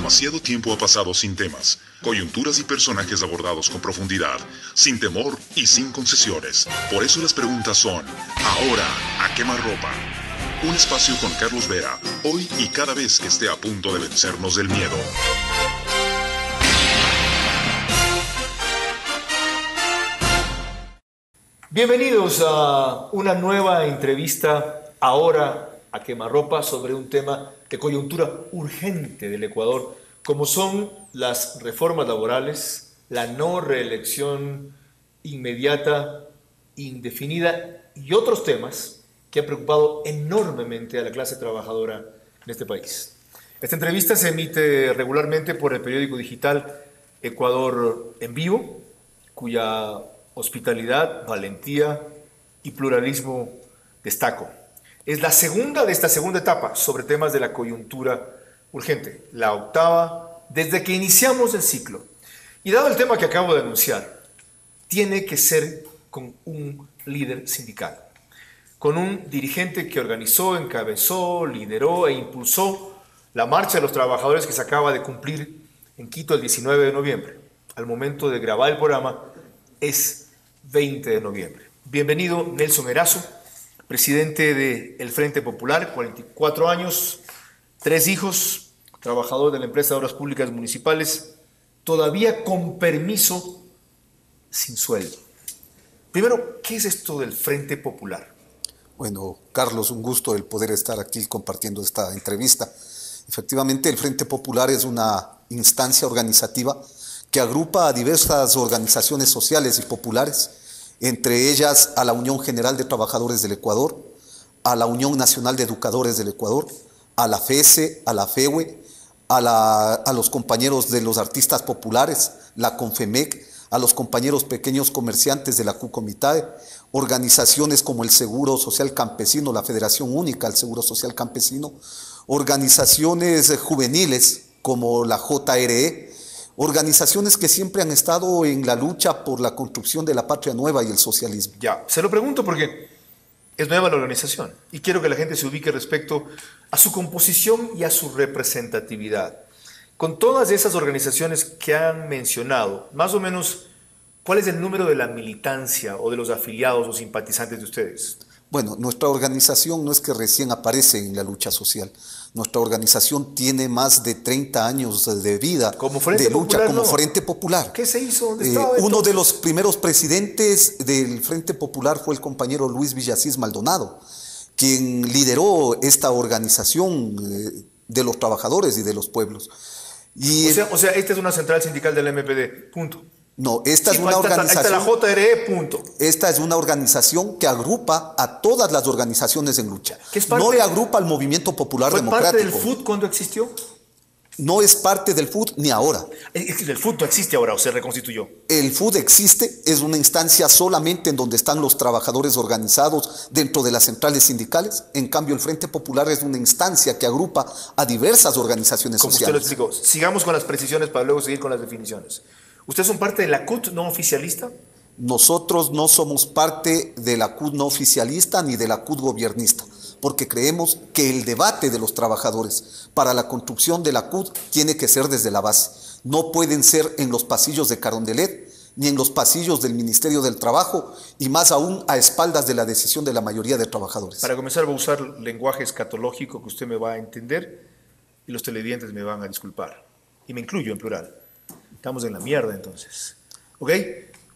Demasiado tiempo ha pasado sin temas, coyunturas y personajes abordados con profundidad, sin temor y sin concesiones. Por eso las preguntas son, ahora, ¿a quemarropa? Un espacio con Carlos Vera, hoy y cada vez que esté a punto de vencernos del miedo. Bienvenidos a una nueva entrevista, ahora a quemarropa, sobre un tema de coyuntura urgente del Ecuador, como son las reformas laborales, la no reelección inmediata, indefinida y otros temas que han preocupado enormemente a la clase trabajadora en este país. Esta entrevista se emite regularmente por el periódico digital Ecuador en Vivo, cuya hospitalidad, valentía y pluralismo destaco. Es la segunda de esta segunda etapa sobre temas de la coyuntura urgente, la octava desde que iniciamos el ciclo. Y dado el tema que acabo de anunciar, tiene que ser con un líder sindical, con un dirigente que organizó, encabezó, lideró e impulsó la marcha de los trabajadores que se acaba de cumplir en Quito el 19 de noviembre. Al momento de grabar el programa es 20 de noviembre. Bienvenido, Nelson Erazo, presidente del Frente Popular, 44 años, 3 hijos, trabajador de la empresa de Obras Públicas Municipales, todavía con permiso, sin sueldo. Primero, ¿qué es esto del Frente Popular? Bueno, Carlos, un gusto el poder estar aquí compartiendo esta entrevista. Efectivamente, el Frente Popular es una instancia organizativa que agrupa a diversas organizaciones sociales y populares, entre ellas a la Unión General de Trabajadores del Ecuador, a la Unión Nacional de Educadores del Ecuador, a la FESE, a la FEWE, a los compañeros de los artistas populares, la CONFEMEC, a los compañeros pequeños comerciantes de la CUCOMITAE, organizaciones como el Seguro Social Campesino, la Federación Única del Seguro Social Campesino, organizaciones juveniles como la JRE, organizaciones que siempre han estado en la lucha por la construcción de la patria nueva y el socialismo. Ya, se lo pregunto porque es nueva la organización y quiero que la gente se ubique respecto a su composición y a su representatividad. Con todas esas organizaciones que han mencionado, más o menos, ¿cuál es el número de la militancia o de los afiliados o simpatizantes de ustedes? Bueno, nuestra organización no es que recién aparece en la lucha social. Nuestra organización tiene más de 30 años de vida, como Frente de lucha Popular, como no. Frente Popular. ¿Qué se hizo? ¿Dónde estaba uno de los primeros presidentes del Frente Popular fue el compañero Luis Villasís Maldonado, quien lideró esta organización de los trabajadores y de los pueblos. Y o sea, esta es una central sindical del MPD, punto. No, esta es una organización. Esta es la JRE, punto. Esta es una organización que agrupa a todas las organizaciones en lucha. No le agrupa al Movimiento Popular Democrático. ¿Fue parte del FUT cuando existió? No es parte del FUT ni ahora. El FUT no existe ahora o se reconstituyó. El FUT existe, es una instancia solamente en donde están los trabajadores organizados dentro de las centrales sindicales. En cambio, el Frente Popular es una instancia que agrupa a diversas organizaciones sociales. Como usted lo explicó. Sigamos con las precisiones para luego seguir con las definiciones. ¿Ustedes son parte de la CUT no oficialista? Nosotros no somos parte de la CUT no oficialista ni de la CUT gobiernista, porque creemos que el debate de los trabajadores para la construcción de la CUT tiene que ser desde la base. No pueden ser en los pasillos de Carondelet, ni en los pasillos del Ministerio del Trabajo, y más aún a espaldas de la decisión de la mayoría de trabajadores. Para comenzar voy a usar lenguaje escatológico que usted me va a entender y los televidentes me van a disculpar. Y me incluyo en plural. Estamos en la mierda entonces. ¿Ok?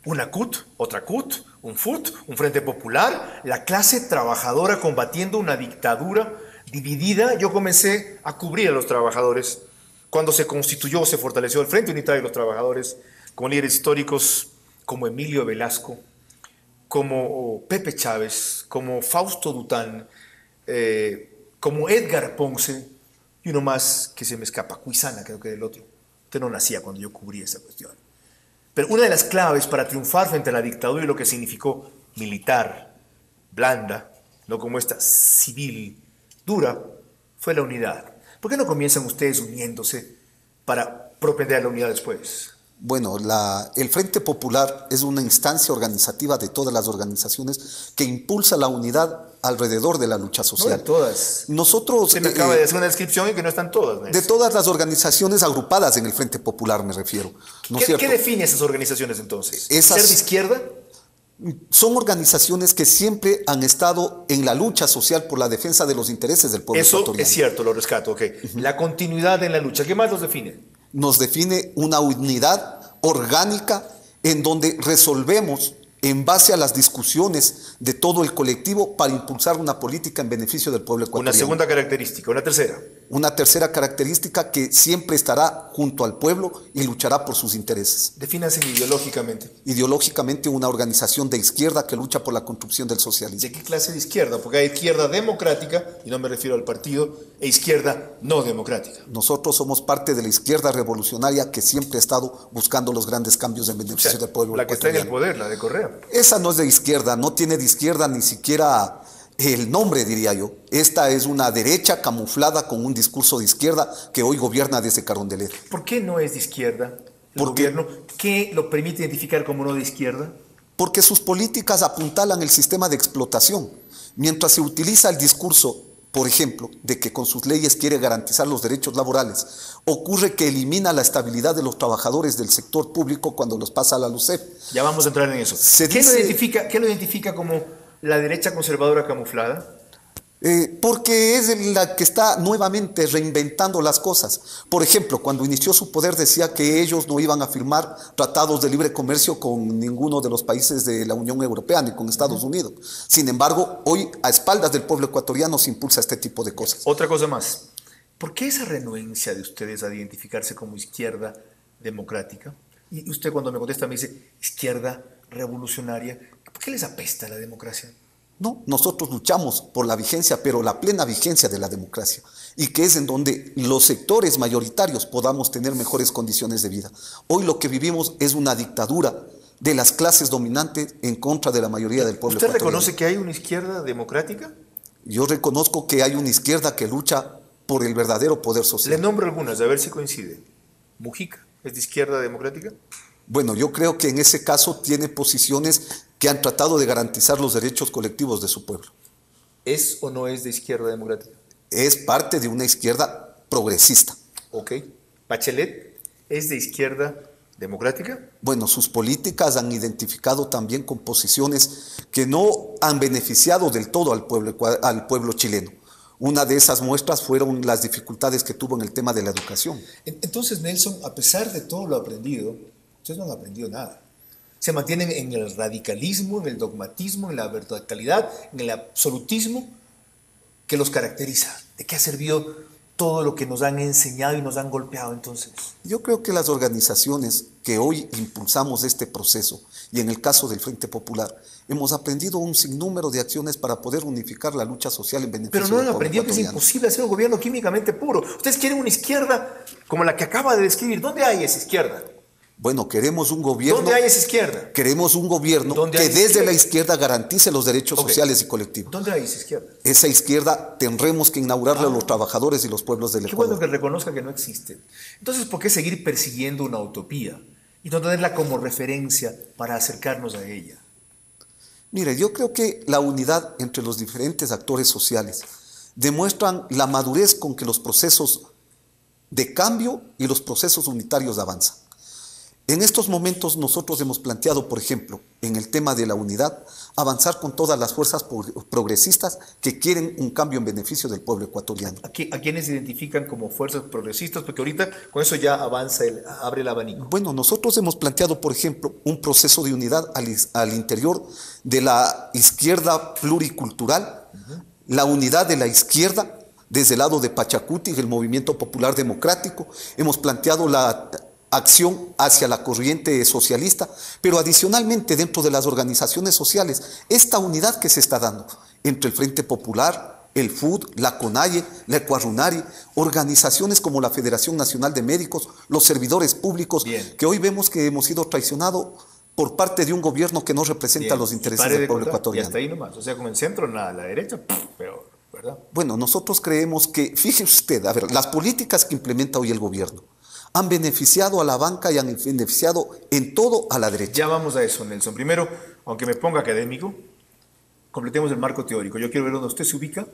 Una CUT, otra CUT, un FUT, un Frente Popular, la clase trabajadora combatiendo una dictadura dividida. Yo comencé a cubrir a los trabajadores cuando se constituyó, se fortaleció el Frente Unitario de los Trabajadores con líderes históricos como Emilio Velasco, como Pepe Chávez, como Fausto Dután, como Edgar Ponce y uno más que se me escapa, Cuisana, creo que era el otro. Usted no nacía cuando yo cubrí esa cuestión. Pero una de las claves para triunfar frente a la dictadura y lo que significó militar, blanda, no como esta civil, dura, fue la unidad. ¿Por qué no comienzan ustedes uniéndose para propender la unidad después? Bueno, el Frente Popular es una instancia organizativa de todas las organizaciones que impulsa la unidad alrededor de la lucha No social. de todas. Nosotros, Usted me acaba de hacer una descripción y que no están todas. de todas las organizaciones agrupadas en el Frente Popular me refiero, ¿no es cierto? ¿Qué define esas organizaciones entonces? Esas- ¿Ser de izquierda? Son organizaciones que siempre han estado en la lucha social por la defensa de los intereses del pueblo Eso ecuatoriano. es cierto, lo rescato. Ok. La continuidad en la lucha. ¿Qué más los define? Nos define una unidad orgánica en donde resolvemos en base a las discusiones de todo el colectivo para impulsar una política en beneficio del pueblo ecuatoriano. Una segunda característica. Una tercera. Una tercera característica que siempre estará junto al pueblo y luchará por sus intereses. Defínanse ideológicamente. Ideológicamente una organización de izquierda que lucha por la construcción del socialismo. ¿De qué clase de izquierda? Porque hay izquierda democrática, y no me refiero al partido, e izquierda no democrática. Nosotros somos parte de la izquierda revolucionaria que siempre ha estado buscando los grandes cambios en O beneficio sea, del pueblo la que está en el ecuatoriano. poder, la de Correa. Esa no es de izquierda, no tiene de izquierda ni siquiera el nombre, diría yo. Esta es una derecha camuflada con un discurso de izquierda que hoy gobierna desde Carondelet. ¿Por qué no es de izquierda el ¿Por qué? gobierno? ¿Qué lo permite identificar como no de izquierda? Porque sus políticas apuntalan el sistema de explotación. Mientras se utiliza el discurso, por ejemplo, de que con sus leyes quiere garantizar los derechos laborales, ocurre que elimina la estabilidad de los trabajadores del sector público cuando los pasa a la LUCEP. Ya vamos a entrar en eso. Se ¿Qué dice- lo identifica como la derecha conservadora camuflada? Porque es la que está nuevamente reinventando las cosas. Por ejemplo, cuando inició su poder decía que ellos no iban a firmar tratados de libre comercio con ninguno de los países de la Unión Europea ni con Estados Unidos. Sin embargo, hoy a espaldas del pueblo ecuatoriano se impulsa este tipo de cosas. Otra cosa más. ¿Por qué esa renuencia de ustedes a identificarse como izquierda democrática? Y usted cuando me contesta me dice izquierda revolucionaria. ¿Por qué les apesta la democracia? No, nosotros luchamos por la vigencia, pero la plena vigencia de la democracia, y que es en donde los sectores mayoritarios podamos tener mejores condiciones de vida. Hoy lo que vivimos es una dictadura de las clases dominantes en contra de la mayoría del pueblo ¿Usted ecuatoriano. reconoce que hay una izquierda democrática? Yo reconozco que hay una izquierda que lucha por el verdadero poder Le social. nombro algunas, a ver si coincide. Mujica, ¿es de izquierda democrática? Bueno, yo creo que en ese caso tiene posiciones que han tratado de garantizar los derechos colectivos de su pueblo. ¿Es o no es de izquierda democrática? Es parte de una izquierda progresista. Ok. ¿Bachelet es de izquierda democrática? Bueno, sus políticas han identificado también con posiciones que no han beneficiado del todo al pueblo chileno. Una de esas muestras fueron las dificultades que tuvo en el tema de la educación. Entonces, Nelson, a pesar de todo lo aprendido, ustedes no han aprendido nada. Se mantienen en el radicalismo, en el dogmatismo, en la verticalidad, en el absolutismo que los caracteriza. ¿De qué ha servido todo lo que nos han enseñado y nos han golpeado entonces? Yo creo que las organizaciones que hoy impulsamos este proceso, y en el caso del Frente Popular, hemos aprendido un sinnúmero de acciones para poder unificar la lucha social en beneficio Pero no del han pueblo aprendido que es ecuatoriano. imposible hacer un gobierno químicamente puro. Ustedes quieren una izquierda como la que acaba de describir. ¿Dónde hay esa izquierda? Bueno, queremos un gobierno, ¿Dónde hay esa izquierda? queremos un gobierno ¿Dónde que hay desde izquierda? la izquierda garantice los derechos Ok. sociales y colectivos. ¿Dónde hay esa izquierda? Esa izquierda tendremos que inaugurarla a los trabajadores y los pueblos del Qué bueno Ecuador. que reconozca que no existe. Entonces, ¿por qué seguir persiguiendo una utopía y no tenerla como referencia para acercarnos a ella? Mire, yo creo que la unidad entre los diferentes actores sociales demuestran la madurez con que los procesos de cambio y los procesos unitarios avanzan. En estos momentos nosotros hemos planteado, por ejemplo, en el tema de la unidad, avanzar con todas las fuerzas progresistas que quieren un cambio en beneficio del pueblo ecuatoriano. ¿A quienes se identifican como fuerzas progresistas? Porque ahorita con eso ya avanza, abre el abanico. Bueno, nosotros hemos planteado, por ejemplo, un proceso de unidad al interior de la izquierda pluricultural, la unidad de la izquierda desde el lado de Pachacuti, el Movimiento Popular Democrático. Hemos planteado la acción hacia la corriente socialista, pero adicionalmente dentro de las organizaciones sociales, esta unidad que se está dando entre el Frente Popular, el FUD, la CONAIE, la Ecuarunari, organizaciones como la Federación Nacional de Médicos, los servidores públicos, Bien. que hoy vemos que hemos sido traicionados por parte de un gobierno que no representa Bien, los y intereses pare del de pueblo contar, ecuatoriano. Y hasta ahí nomás. O sea, con el centro nada, la derecha, peor, ¿verdad? Bueno, nosotros creemos que, fíjese usted, a ver, las políticas que implementa hoy el gobierno han beneficiado a la banca y han beneficiado en todo a la derecha. Ya vamos a eso, Nelson. Primero, aunque me ponga académico, completemos el marco teórico. Yo quiero ver dónde usted se ubica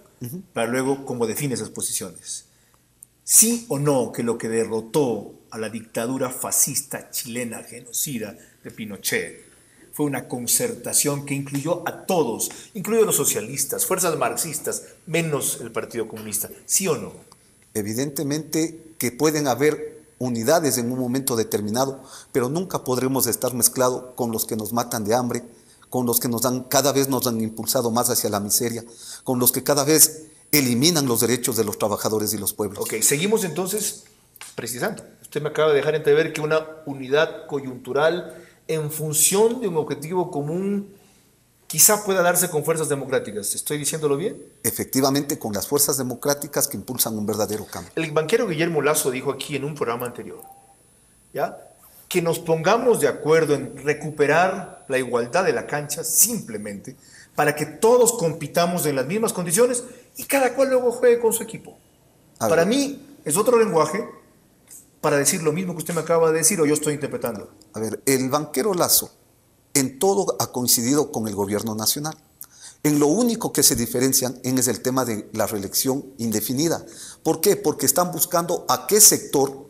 para luego cómo define esas posiciones. ¿Sí o no que lo que derrotó a la dictadura fascista chilena genocida de Pinochet fue una concertación que incluyó a todos, incluidos los socialistas, fuerzas marxistas, menos el Partido Comunista? ¿Sí o no? Evidentemente que pueden haber unidades en un momento determinado, pero nunca podremos estar mezclados con los que nos matan de hambre, con los que cada vez nos han impulsado más hacia la miseria, con los que cada vez eliminan los derechos de los trabajadores y los pueblos. Ok, seguimos entonces precisando. Usted me acaba de dejar entrever que una unidad coyuntural en función de un objetivo común quizá pueda darse con fuerzas democráticas. ¿Estoy diciéndolo bien? Efectivamente, con las fuerzas democráticas que impulsan un verdadero cambio. El banquero Guillermo Lasso dijo aquí en un programa anterior, ¿ya?, que nos pongamos de acuerdo en recuperar la igualdad de la cancha simplemente para que todos compitamos en las mismas condiciones y cada cual luego juegue con su equipo. Para mí es otro lenguaje para decir lo mismo que usted me acaba de decir, o yo estoy interpretando. A ver, el banquero Lasso en todo ha coincidido con el gobierno nacional. En lo único que se diferencian es el tema de la reelección indefinida. ¿Por qué? Porque están buscando a qué sector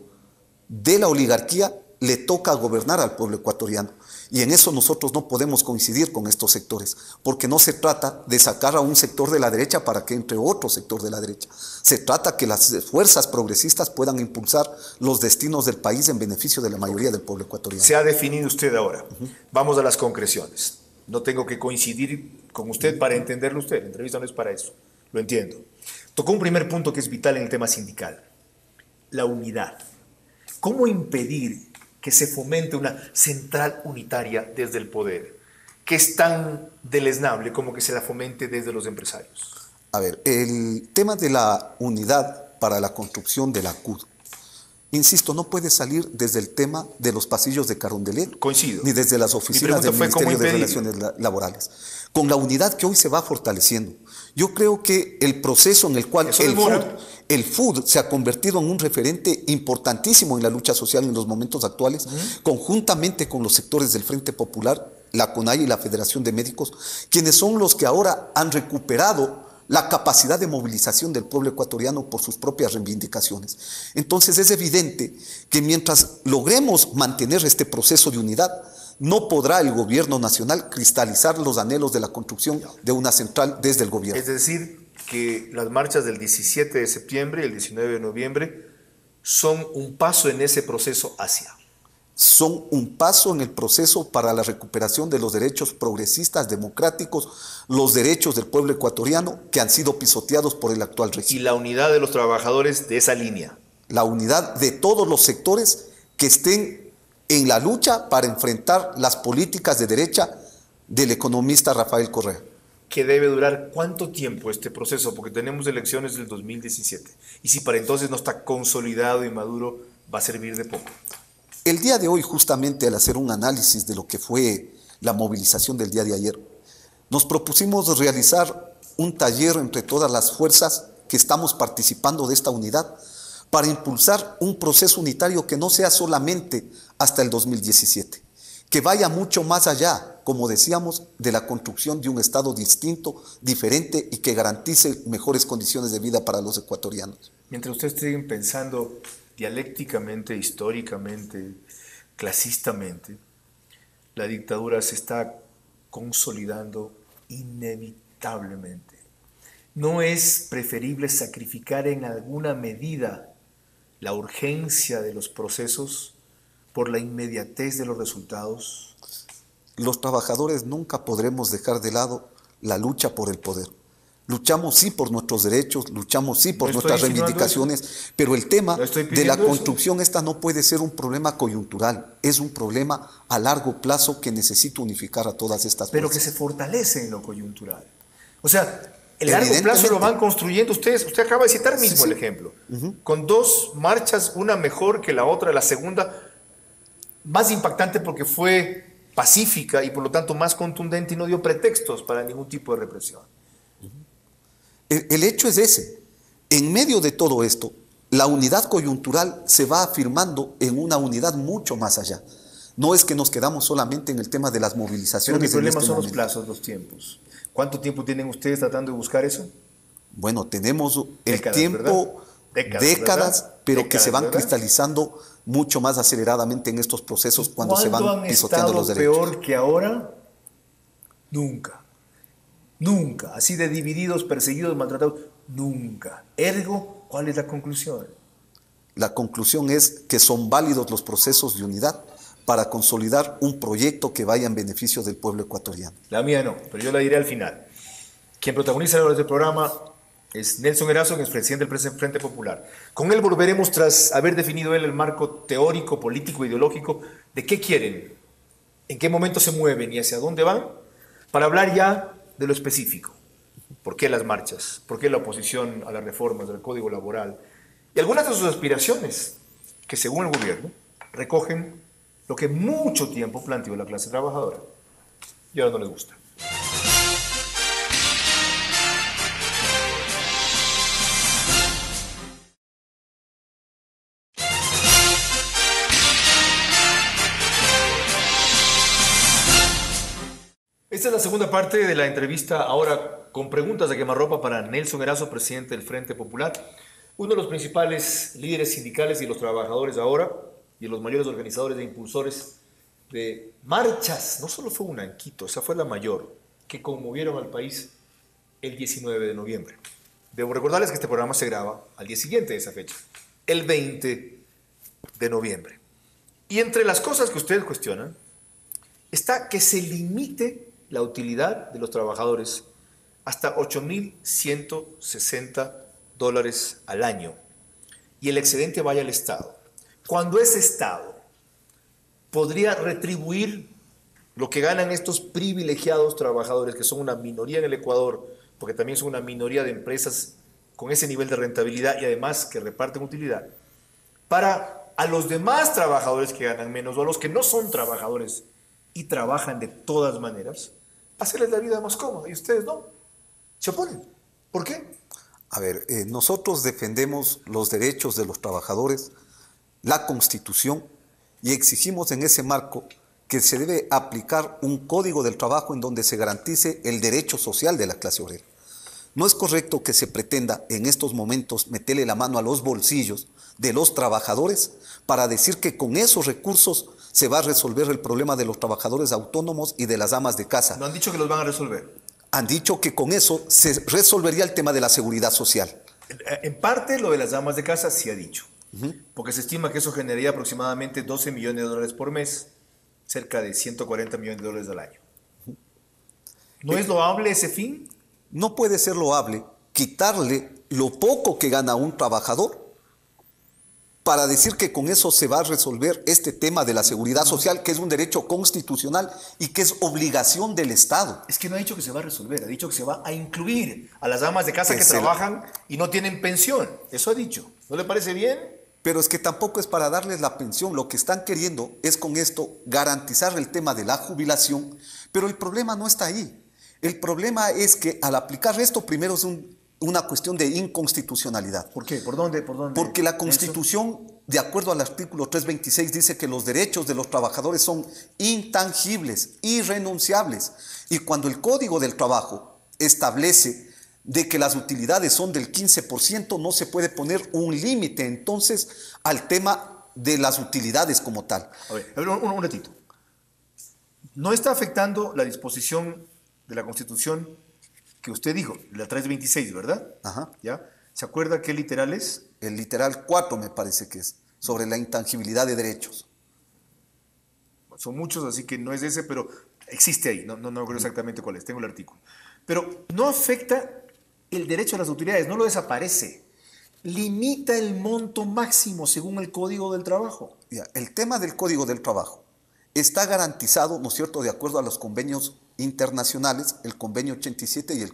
de la oligarquía le toca gobernar al pueblo ecuatoriano. Y en eso nosotros no podemos coincidir con estos sectores, porque no se trata de sacar a un sector de la derecha para que entre otro sector de la derecha. Se trata que las fuerzas progresistas puedan impulsar los destinos del país en beneficio de la mayoría del pueblo ecuatoriano. Se ha definido usted ahora. Vamos a las concreciones. No tengo que coincidir con usted para entenderlo usted. La entrevista no es para eso. Lo entiendo. Tocó un primer punto que es vital en el tema sindical. La unidad. ¿Cómo impedir que se fomente una central unitaria desde el poder, que es tan deleznable como que se la fomente desde los empresarios? A ver, el tema de la unidad para la construcción de la CUD, insisto, no puede salir desde el tema de los pasillos de Carondelet. Coincido. Ni desde las oficinas del Ministerio de Relaciones Laborales. Con la unidad que hoy se va fortaleciendo. Yo creo que el proceso en el cual el FUD se ha convertido en un referente importantísimo en la lucha social en los momentos actuales, conjuntamente con los sectores del Frente Popular, la CONAIE y la Federación de Médicos, quienes son los que ahora han recuperado la capacidad de movilización del pueblo ecuatoriano por sus propias reivindicaciones. Entonces es evidente que mientras logremos mantener este proceso de unidad, no podrá el gobierno nacional cristalizar los anhelos de la construcción de una central desde el gobierno. Es decir, que las marchas del 17 de septiembre y el 19 de noviembre son un paso en ese proceso hacia. Son un paso en el proceso para la recuperación de los derechos progresistas, democráticos, los derechos del pueblo ecuatoriano que han sido pisoteados por el actual régimen. Y la unidad de los trabajadores de esa línea. La unidad de todos los sectores que estén en la lucha para enfrentar las políticas de derecha del economista Rafael Correa. ¿Que debe durar cuánto tiempo este proceso? Porque tenemos elecciones del 2017. Y si para entonces no está consolidado y maduro, va a servir de poco. El día de hoy, justamente al hacer un análisis de lo que fue la movilización del día de ayer, nos propusimos realizar un taller entre todas las fuerzas que estamos participando de esta unidad para impulsar un proceso unitario que no sea solamente hasta el 2017, que vaya mucho más allá, como decíamos, de la construcción de un Estado distinto, diferente y que garantice mejores condiciones de vida para los ecuatorianos. Mientras ustedes estén pensando dialécticamente, históricamente, clasistamente, la dictadura se está consolidando inevitablemente. ¿No es preferible sacrificar en alguna medida la urgencia de los procesos por la inmediatez de los resultados? Los trabajadores nunca podremos dejar de lado la lucha por el poder. Luchamos sí por nuestros derechos, luchamos sí por nuestras reivindicaciones, pero el tema de la construcción esta no puede ser un problema coyuntural, es un problema a largo plazo que necesita unificar a todas estas pero fuerzas. Que se fortalece en lo coyuntural. O sea, el largo plazo lo van construyendo ustedes. Usted acaba de citar mismo el ejemplo. Con dos marchas, una mejor que la otra, la segunda más impactante porque fue pacífica y por lo tanto más contundente y no dio pretextos para ningún tipo de represión. El hecho es ese. En medio de todo esto, la unidad coyuntural se va afirmando en una unidad mucho más allá. No es que nos quedamos solamente en el tema de las movilizaciones. Pero mi problema son los plazos, los tiempos. ¿Cuánto tiempo tienen ustedes tratando de buscar eso? Bueno, tenemos el Décadas, tiempo, ¿verdad? décadas, pero que Décadas, se van ¿verdad? cristalizando mucho más aceleradamente en estos procesos cuando se ¿Cuándo van han pisoteando estado los derechos. peor que ahora? Nunca. Nunca. Así de divididos, perseguidos, maltratados. Nunca. Ergo, ¿cuál es la conclusión? La conclusión es que son válidos los procesos de unidad para consolidar un proyecto que vaya en beneficio del pueblo ecuatoriano. La mía no, pero yo la diré al final. Quien protagoniza ahora este programa es Nelson Erazo, expresidente del Frente Popular. Con él volveremos, tras haber definido él el marco teórico, político, ideológico, de qué quieren, en qué momento se mueven y hacia dónde van, para hablar ya de lo específico. ¿Por qué las marchas? ¿Por qué la oposición a las reformas del Código Laboral? Y algunas de sus aspiraciones, que según el gobierno, recogen lo que mucho tiempo planteó la clase trabajadora. Y ahora no les gusta. Esta es la segunda parte de la entrevista, ahora con preguntas de quemarropa para Nelson Erazo, presidente del Frente Popular, uno de los principales líderes sindicales y los trabajadores ahora, y los mayores organizadores e impulsores de marchas. No solo fue una en Quito, esa fue la mayor, que conmovieron al país el 19 de noviembre. Debo recordarles que este programa se graba al día siguiente de esa fecha, el 20 de noviembre. Y entre las cosas que ustedes cuestionan, está que se limite la utilidad de los trabajadores hasta $8.160 al año y el excedente vaya al Estado. Cuando ese Estado podría retribuir lo que ganan estos privilegiados trabajadores, que son una minoría en el Ecuador, porque también son una minoría de empresas con ese nivel de rentabilidad y además que reparten utilidad, para a los demás trabajadores que ganan menos o a los que no son trabajadores y trabajan de todas maneras, hacerles la vida más cómoda. Y ustedes no, se oponen. ¿Por qué? A ver, nosotros defendemos los derechos de los trabajadores, la Constitución, y exigimos en ese marco que se debe aplicar un código del trabajo en donde se garantice el derecho social de la clase obrera. No es correcto que se pretenda en estos momentos meterle la mano a los bolsillos de los trabajadores para decir que con esos recursos se va a resolver el problema de los trabajadores autónomos y de las amas de casa. No han dicho que los van a resolver. Han dicho que con eso se resolvería el tema de la seguridad social. En parte lo de las damas de casa sí ha dicho, porque se estima que eso generaría aproximadamente $12 millones por mes, cerca de $140 millones al año. ¿No es loable ese fin? No puede ser loable quitarle lo poco que gana un trabajador para decir que con eso se va a resolver este tema de la seguridad social, que es un derecho constitucional y que es obligación del Estado. Es que no ha dicho que se va a resolver, ha dicho que se va a incluir a las damas de casa que trabajan y no tienen pensión. Eso ha dicho. ¿No le parece bien? Pero es que tampoco es para darles la pensión. Lo que están queriendo es con esto garantizar el tema de la jubilación, pero el problema no está ahí. El problema es que al aplicar esto primero es una cuestión de inconstitucionalidad. ¿Por qué? ¿Por dónde? Porque la Constitución, de acuerdo al artículo 326, dice que los derechos de los trabajadores son intangibles, irrenunciables. Y cuando el Código del Trabajo establece de que las utilidades son del 15%, no se puede poner un límite entonces al tema de las utilidades como tal. A ver, un ratito. ¿No está afectando la disposición de la Constitución que usted dijo, la 326, ¿verdad? Ajá. ¿Ya? ¿Se acuerda qué literal es? El literal 4 me parece que es, sobre la intangibilidad de derechos. Son muchos, así que no es ese, pero existe ahí. No recuerdo exactamente cuál es, tengo el artículo. Pero no afecta el derecho a las utilidades, no lo desaparece. Limita el monto máximo según el Código del Trabajo. Ya, el tema del Código del Trabajo está garantizado, ¿no es cierto?, de acuerdo a los convenios internacionales, el convenio 87 y el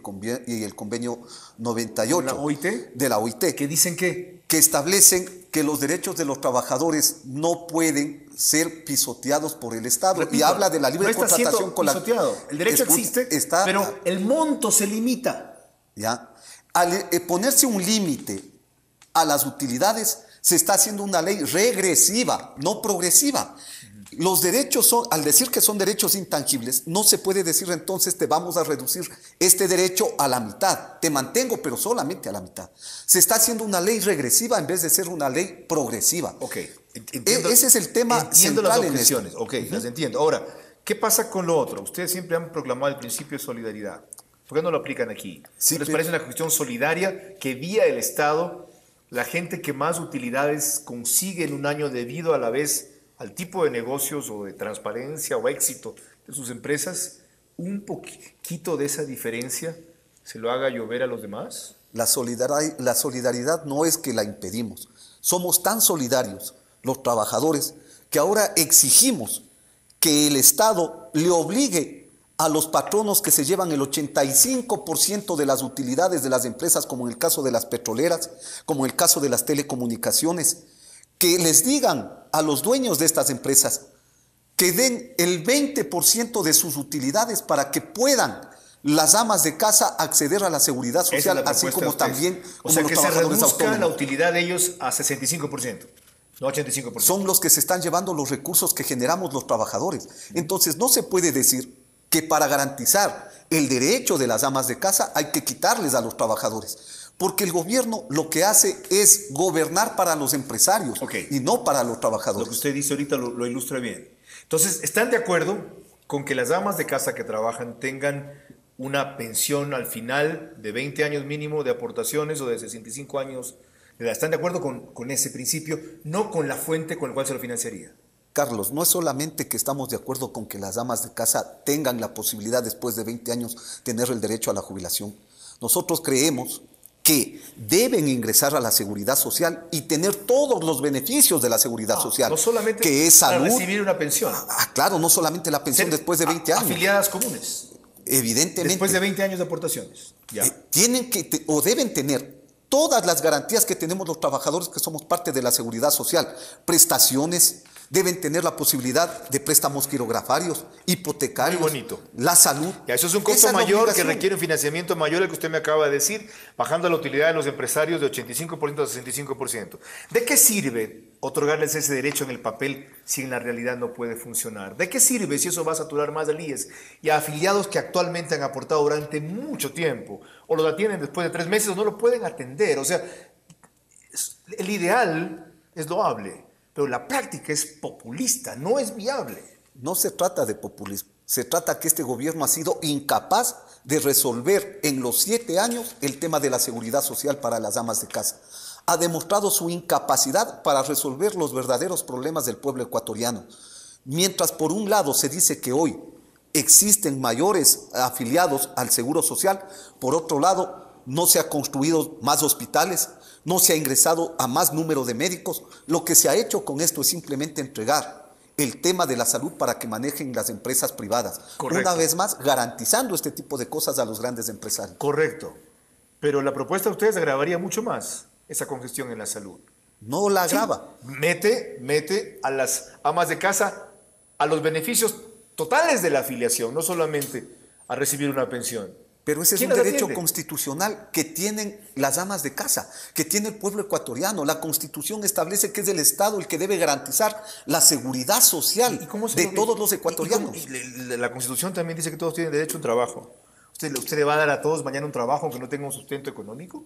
convenio 98 ¿De la OIT? De la OIT. ¿Qué dicen qué? Que establecen que los derechos de los trabajadores no pueden ser pisoteados por el Estado. Repito, y habla de la libre no contratación con la... El derecho existe, pero el monto se limita. ¿Ya? Al ponerse un límite a las utilidades, Se está haciendo una ley regresiva, no progresiva. Los derechos son, al decir que son derechos intangibles, no se puede decir entonces te vamos a reducir este derecho a la mitad. Te mantengo, pero solamente a la mitad. Se está haciendo una ley regresiva en vez de ser una ley progresiva. Ok, entiendo, Ese es el tema entiendo central las en esto. objeciones. Ok, las entiendo. Ahora, ¿qué pasa con lo otro? Ustedes siempre han proclamado el principio de solidaridad. ¿Por qué no lo aplican aquí? Sí, ¿No les parece una cuestión solidaria que vía el Estado la gente que más utilidades consigue en un año debido a la vez al tipo de negocios o de transparencia o éxito de sus empresas, un poquito de esa diferencia se lo haga llover a los demás? La solidaridad no es que la impedimos. Somos tan solidarios, los trabajadores, que ahora exigimos que el Estado le obligue a los patronos que se llevan el 85% de las utilidades de las empresas, como en el caso de las petroleras, como en el caso de las telecomunicaciones, que les digan a los dueños de estas empresas que den el 20% de sus utilidades para que puedan las amas de casa acceder a la seguridad social, así como también como los trabajadores autónomos. O sea, que se reduzca la utilidad de ellos a 65%, no 85%. Son los que se están llevando los recursos que generamos los trabajadores. Entonces no se puede decir que para garantizar el derecho de las amas de casa hay que quitarles a los trabajadores. Porque el gobierno lo que hace es gobernar para los empresarios y no para los trabajadores. Lo que usted dice ahorita lo ilustra bien. Entonces, ¿están de acuerdo con que las amas de casa que trabajan tengan una pensión al final de 20 años mínimo de aportaciones o de 65 años? ¿Están de acuerdo con ese principio, no con la fuente con la cual se lo financiaría? Carlos, no es solamente que estamos de acuerdo con que las amas de casa tengan la posibilidad después de 20 años tener el derecho a la jubilación. Nosotros creemos que deben ingresar a la seguridad social y tener todos los beneficios de la seguridad social. No solamente que es salud, para recibir una pensión. Claro, no solamente la pensión después de 20 años. Afiliadas comunes. Evidentemente. Después de 20 años de aportaciones. Ya. Tienen que, o deben tener todas las garantías que tenemos los trabajadores que somos parte de la seguridad social. Prestaciones, deben tener la posibilidad de préstamos quirografarios, hipotecarios, muy bonito. La salud. Ya, eso es un costo mayor que requiere un financiamiento mayor al que usted me acaba de decir, bajando la utilidad de los empresarios de 85% a 65%. ¿De qué sirve otorgarles ese derecho en el papel si en la realidad no puede funcionar? ¿De qué sirve si eso va a saturar más al IES y a afiliados que actualmente han aportado durante mucho tiempo o los atienden después de 3 meses o no lo pueden atender? O sea, el ideal es loable, pero la práctica es populista, no es viable. No se trata de populismo, se trata que este gobierno ha sido incapaz de resolver en los 7 años el tema de la seguridad social para las amas de casa. Ha demostrado su incapacidad para resolver los verdaderos problemas del pueblo ecuatoriano. Mientras por un lado se dice que hoy existen mayores afiliados al Seguro Social, por otro lado no se ha construido más hospitales, no se ha ingresado a más número de médicos. Lo que se ha hecho con esto es simplemente entregar el tema de la salud para que manejen las empresas privadas. Correcto. Una vez más, garantizando este tipo de cosas a los grandes empresarios. Correcto. Pero la propuesta de ustedes agravaría mucho más esa congestión en la salud. No la agrava. Sí, mete a las amas de casa a los beneficios totales de la afiliación, no solamente a recibir una pensión. Pero ese es un derecho constitucional que tienen las amas de casa, que tiene el pueblo ecuatoriano. La Constitución establece que es el Estado el que debe garantizar la seguridad social de todos los ecuatorianos. Y la Constitución también dice que todos tienen derecho a un trabajo. ¿Usted le va a dar a todos mañana un trabajo aunque no tenga un sustento económico?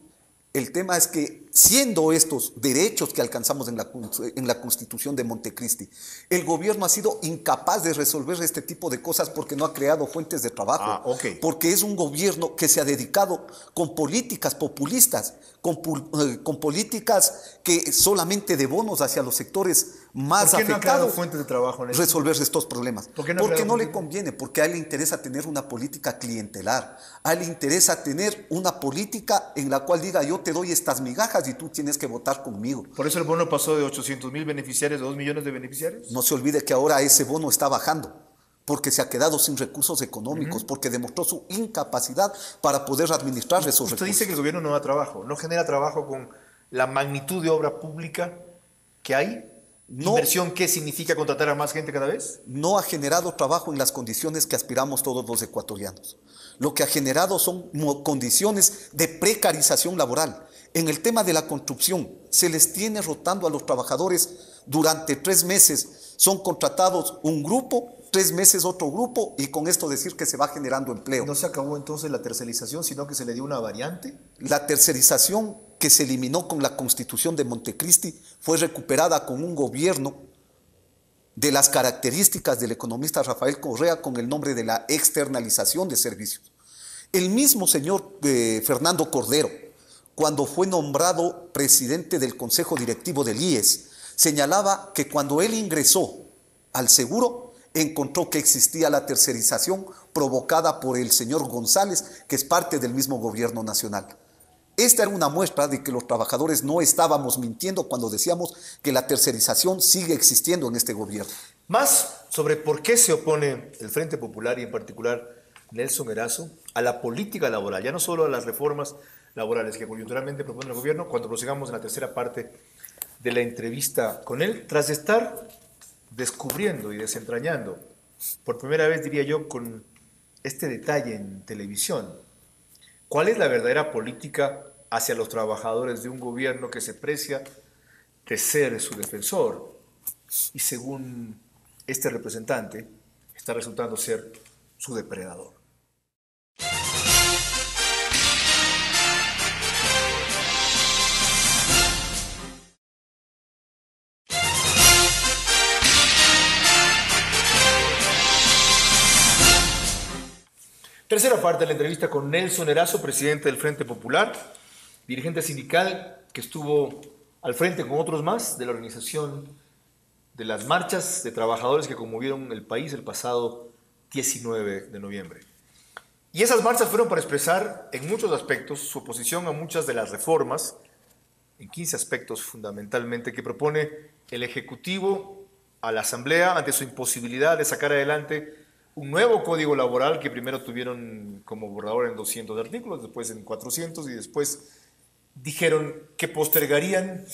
El tema es que, siendo estos derechos que alcanzamos en la Constitución de Montecristi, el gobierno ha sido incapaz de resolver este tipo de cosas porque no ha creado fuentes de trabajo. Porque es un gobierno que se ha dedicado con políticas populistas, con políticas que solamente de bonos hacia los sectores más afectados. ¿Por qué no ha creado fuentes de trabajo en resolver estos problemas? Porque no le conviene, porque a él le interesa tener una política clientelar, a él le interesa tener una política en la cual diga yo te doy estas migajas y tú tienes que votar conmigo. ¿Por eso el bono pasó de 800,000 beneficiarios a 2 millones de beneficiarios? No se olvide que ahora ese bono está bajando, porque se ha quedado sin recursos económicos, porque demostró su incapacidad para poder administrar esos recursos. Usted dice que el gobierno no da trabajo, no genera trabajo con la magnitud de obra pública que hay. No, ¿inversión qué significa contratar a más gente cada vez? No ha generado trabajo en las condiciones que aspiramos todos los ecuatorianos. Lo que ha generado son condiciones de precarización laboral. En el tema de la construcción, se les tiene rotando a los trabajadores durante 3 meses. Son contratados un grupo, 3 meses otro grupo, y con esto decir que se va generando empleo. ¿No se acabó entonces la tercerización, sino que se le dio una variante? La tercerización que se eliminó con la Constitución de Montecristi fue recuperada con un gobierno de las características del economista Rafael Correa con el nombre de la externalización de servicios. El mismo señor Fernando Cordero, cuando fue nombrado presidente del Consejo Directivo del IES, señalaba que cuando él ingresó al seguro, encontró que existía la tercerización provocada por el señor González, que es parte del mismo gobierno nacional. Esta era una muestra de que los trabajadores no estábamos mintiendo cuando decíamos que la tercerización sigue existiendo en este gobierno. Más sobre por qué se opone el Frente Popular y en particular Nelson Erazo a la política laboral, ya no solo a las reformas laborales que coyunturalmente propone el gobierno, cuando prosigamos en la tercera parte de la entrevista con él, tras estar descubriendo y desentrañando, por primera vez diría yo, con este detalle en televisión, ¿cuál es la verdadera política hacia los trabajadores de un gobierno que se precia de ser su defensor y, según este representante, está resultando ser su depredador? Tercera parte de la entrevista con Nelson Erazo, presidente del Frente Popular, dirigente sindical que estuvo al frente con otros más de la organización de las marchas de trabajadores que conmovieron el país el pasado 19 de noviembre. Y esas marchas fueron para expresar en muchos aspectos su oposición a muchas de las reformas, en 15 aspectos fundamentalmente, que propone el Ejecutivo a la Asamblea ante su imposibilidad de sacar adelante un nuevo código laboral que primero tuvieron como borrador en 200 artículos, después en 400 y después dijeron que postergarían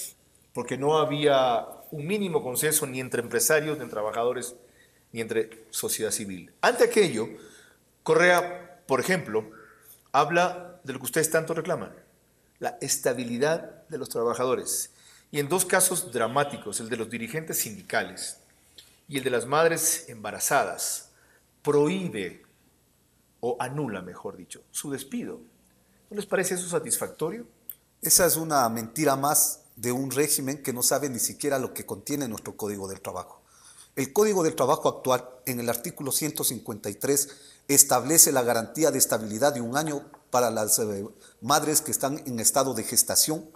porque no había un mínimo consenso ni entre empresarios, ni entre trabajadores, ni entre sociedad civil. Ante aquello, Correa, por ejemplo, habla de lo que ustedes tanto reclaman, la estabilidad de los trabajadores. Y en 2 casos dramáticos, el de los dirigentes sindicales y el de las madres embarazadas, prohíbe o anula, mejor dicho, su despido. ¿No les parece eso satisfactorio? Esa es una mentira más de un régimen que no sabe ni siquiera lo que contiene nuestro Código del Trabajo. El Código del Trabajo actual, en el artículo 153, establece la garantía de estabilidad de 1 año para las madres que están en estado de gestación.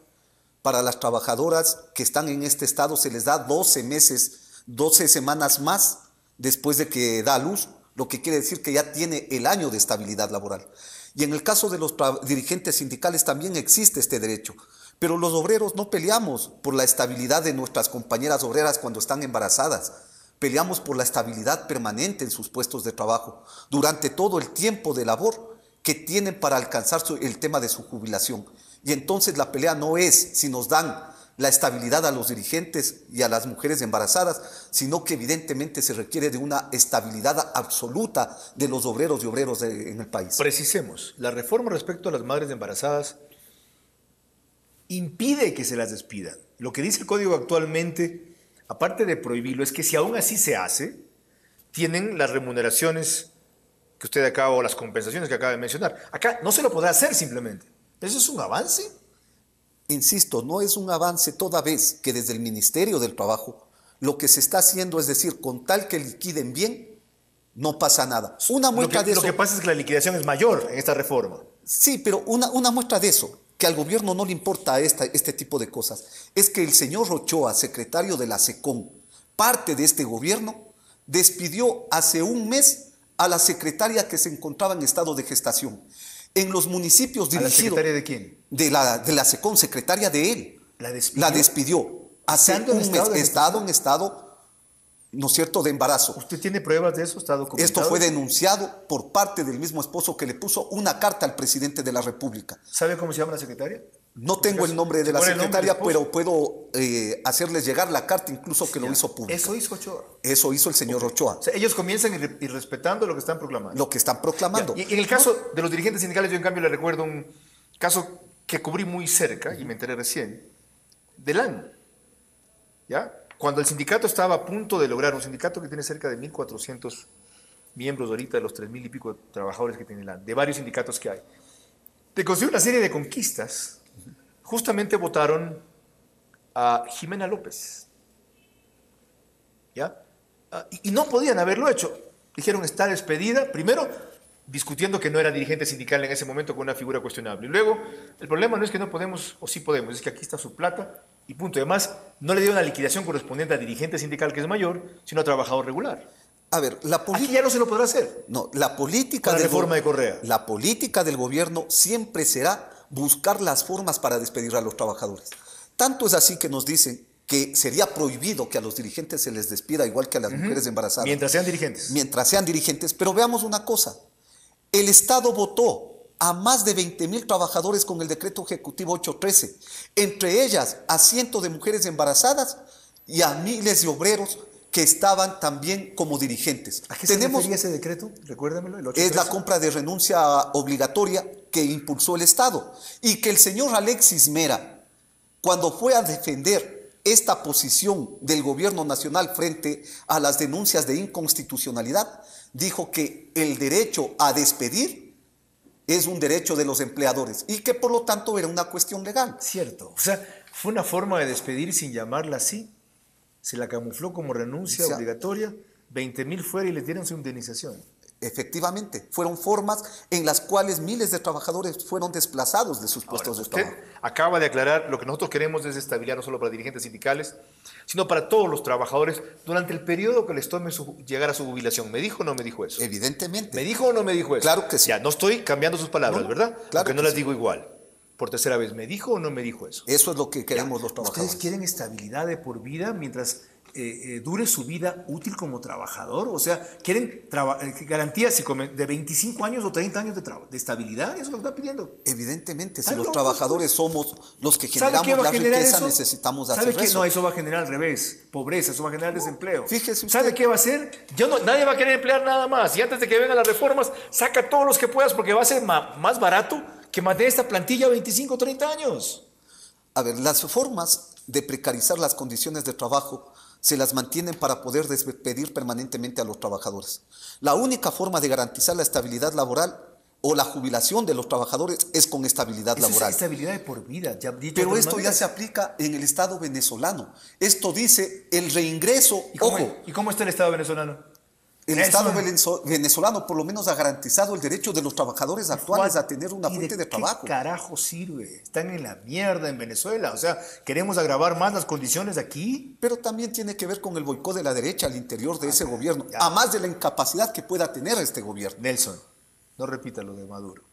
Para las trabajadoras que están en este estado se les da 12 meses, 12 semanas más después de que da a luz, lo que quiere decir que ya tiene el año de estabilidad laboral. Y en el caso de los dirigentes sindicales también existe este derecho. Pero los obreros no peleamos por la estabilidad de nuestras compañeras obreras cuando están embarazadas. Peleamos por la estabilidad permanente en sus puestos de trabajo durante todo el tiempo de labor que tienen para alcanzar el tema de su jubilación. Y entonces la pelea no es si nos dan la estabilidad a los dirigentes y a las mujeres embarazadas, sino que evidentemente se requiere de una estabilidad absoluta de los obreros y obreros en el país. Precisemos, la reforma respecto a las madres embarazadas impide que se las despidan. Lo que dice el Código actualmente, aparte de prohibirlo, es que si aún así se hace, tienen las remuneraciones que usted acaba, o las compensaciones que acaba de mencionar. Acá no se lo podrá hacer simplemente. ¿Eso es un avance? Insisto, no es un avance toda vez que desde el Ministerio del Trabajo lo que se está haciendo es decir, con tal que liquiden bien, no pasa nada. Una muestra de eso. Lo que pasa es que la liquidación es mayor en esta reforma. Sí, pero una muestra de eso, que al gobierno no le importa este tipo de cosas, es que el señor Rochoa, secretario de la SECON, parte de este gobierno, despidió hace 1 mes a la secretaria que se encontraba en estado de gestación. En los municipios dirigidos... ¿A la secretaria de quién? De la SECON, secretaria de él. ¿La despidió? Hace 1 mes, en estado, ¿no es cierto?, de embarazo. ¿Usted tiene pruebas de eso? ¿Está documentado? Esto fue denunciado por parte del mismo esposo que le puso una carta al presidente de la República. ¿Sabe cómo se llama la secretaria? No tengo el nombre de la secretaria, pero puedo hacerles llegar la carta, incluso que lo hizo público. ¿Eso hizo Ochoa? Eso hizo el señor Ochoa. O sea, ellos comienzan irrespetando lo que están proclamando. Lo que están proclamando. Y en el caso de los dirigentes sindicales, yo en cambio le recuerdo un caso que cubrí muy cerca y me enteré recién, de LAN. ¿Ya? Cuando el sindicato estaba a punto de lograr, un sindicato que tiene cerca de 1.400 miembros ahorita, de los 3.000 y pico de trabajadores que tiene LAN, de varios sindicatos que hay, de conseguir una serie de conquistas, justamente votaron a Jimena López. ¿Ya? Y no podían haberlo hecho. Dijeron, está despedida, primero discutiendo que no era dirigente sindical en ese momento con una figura cuestionable. Y luego, el problema no es que no podemos o sí podemos, es que aquí está su plata y punto. Además, no le dio una liquidación correspondiente a dirigente sindical, que es mayor, sino a trabajador regular. A ver, aquí ya no se lo podrá hacer. No, la política la reforma de Correa. La política del gobierno siempre será buscar las formas para despedir a los trabajadores. Tanto es así que nos dicen que sería prohibido que a los dirigentes se les despida igual que a las mujeres embarazadas. Mientras sean dirigentes. Mientras sean dirigentes. Pero veamos una cosa. El Estado votó a más de 20.000 trabajadores con el decreto ejecutivo 813. Entre ellas a cientos de mujeres embarazadas y a miles de obreros que estaban también como dirigentes. ¿A qué se refería ese decreto? Recuérdamelo. El 813. Es la compra de renuncia obligatoria que impulsó el Estado. Y que el señor Alexis Mera, cuando fue a defender esta posición del gobierno nacional frente a las denuncias de inconstitucionalidad, dijo que el derecho a despedir es un derecho de los empleadores y que por lo tanto era una cuestión legal. Cierto. O sea, fue una forma de despedir sin llamarla así. Se la camufló como renuncia obligatoria, 20.000 fuera y les dieron su indemnización. Efectivamente, fueron formas en las cuales miles de trabajadores fueron desplazados de sus puestos de trabajo. Usted acaba de aclarar, lo que nosotros queremos es estabilidad no solo para dirigentes sindicales, sino para todos los trabajadores durante el periodo que les tome llegar a su jubilación. ¿Me dijo o no me dijo eso? Evidentemente. ¿Me dijo o no me dijo eso? Claro que sí. Ya, no estoy cambiando sus palabras, ¿verdad? Claro porque no las digo igual. Por tercera vez, ¿me dijo o no me dijo eso? Eso es lo que queremos los trabajadores. ¿Ustedes quieren estabilidad de por vida mientras dure su vida útil como trabajador? O sea, ¿quieren garantías de 25 años o 30 años de estabilidad? Eso es lo que están pidiendo. Evidentemente, si los trabajadores somos los que generamos la riqueza, necesitamos hacer eso. ¿Sabe qué? No, eso va a generar al revés, pobreza, eso va a generar desempleo. Fíjese usted. ¿Sabe qué va a hacer? Nadie va a querer emplear nada más. Y antes de que vengan las reformas, saca todos los que puedas porque va a ser más barato que mantener esta plantilla 25 o 30 años. A ver, las formas de precarizar las condiciones de trabajo se las mantienen para poder despedir permanentemente a los trabajadores. La única forma de garantizar la estabilidad laboral o la jubilación de los trabajadores es con estabilidad laboral. Es estabilidad de por vida. Pero esto ya se aplica en el Estado venezolano. Esto dice el reingreso. ¿Y cómo está el Estado venezolano? El Estado venezolano por lo menos ha garantizado el derecho de los trabajadores actuales a tener una fuente de trabajo. ¿Qué carajo sirve? Están en la mierda en Venezuela. O sea, ¿queremos agravar más las condiciones aquí? Pero también tiene que ver con el boicot de la derecha al interior de ese gobierno, a más de la incapacidad que pueda tener este gobierno. Nelson, no repita lo de Maduro.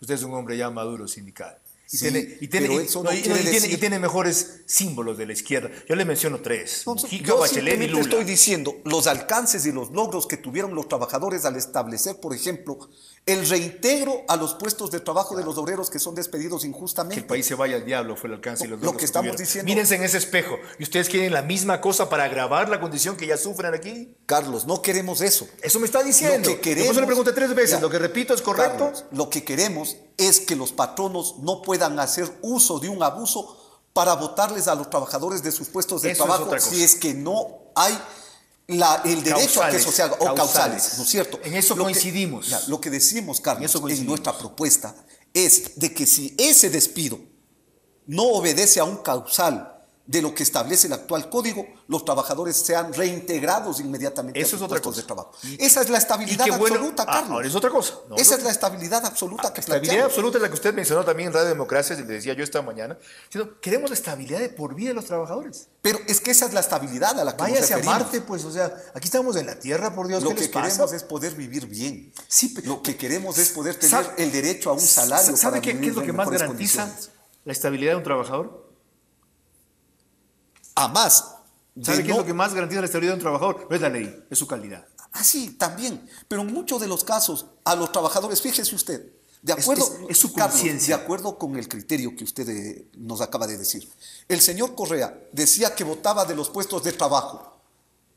Usted es un hombre ya maduro sindical. Y tiene mejores símbolos de la izquierda. Yo le menciono tres. Mujica, Bachelet y Lula. Estoy diciendo los alcances y los logros que tuvieron los trabajadores al establecer, por ejemplo, el reintegro a los puestos de trabajo de los obreros que son despedidos injustamente. Que el país se vaya al diablo fue el alcance y los logros lo que estamos diciendo. Mírense en ese espejo. ¿Y ustedes quieren la misma cosa para agravar la condición que ya sufren aquí? Carlos, no queremos eso. Eso me está diciendo. Lo que queremos, por eso le pregunté 3 veces. Lo que repito es correcto. Carlos, lo que queremos es que los patronos no puedan hacer uso de un abuso para botarles a los trabajadores de sus puestos de trabajo si es que no hay el derecho a que eso se haga, o causales, ¿no es cierto? En eso coincidimos. Lo que decimos, Carlos, en nuestra propuesta es de que si ese despido no obedece a un causal de lo que establece el actual código, los trabajadores sean reintegrados inmediatamente a sus puestos de trabajo. Esa es la estabilidad absoluta, Carlos. Ahora es otra cosa. Esa es la estabilidad absoluta que planteamos. La estabilidad absoluta es la que usted mencionó también en Radio Democracia, le decía yo esta mañana. Queremos la estabilidad de por vida de los trabajadores. Pero es que esa es la estabilidad a la que nos referimos. Váyase a Marte, pues, o sea, aquí estamos en la Tierra, por Dios. Lo que queremos es poder vivir bien. Sí, lo que queremos es poder tener el derecho a un salario. ¿Sabe qué es lo que más garantiza la estabilidad de un trabajador? ¿Sabe qué es lo que más garantiza la estabilidad de un trabajador? No es la ley, es su calidad. Sí, también. Pero en muchos de los casos, a los trabajadores, fíjese usted, de acuerdo, es su conciencia. De acuerdo con el criterio que usted nos acaba de decir. El señor Correa decía que votaba de los puestos de trabajo.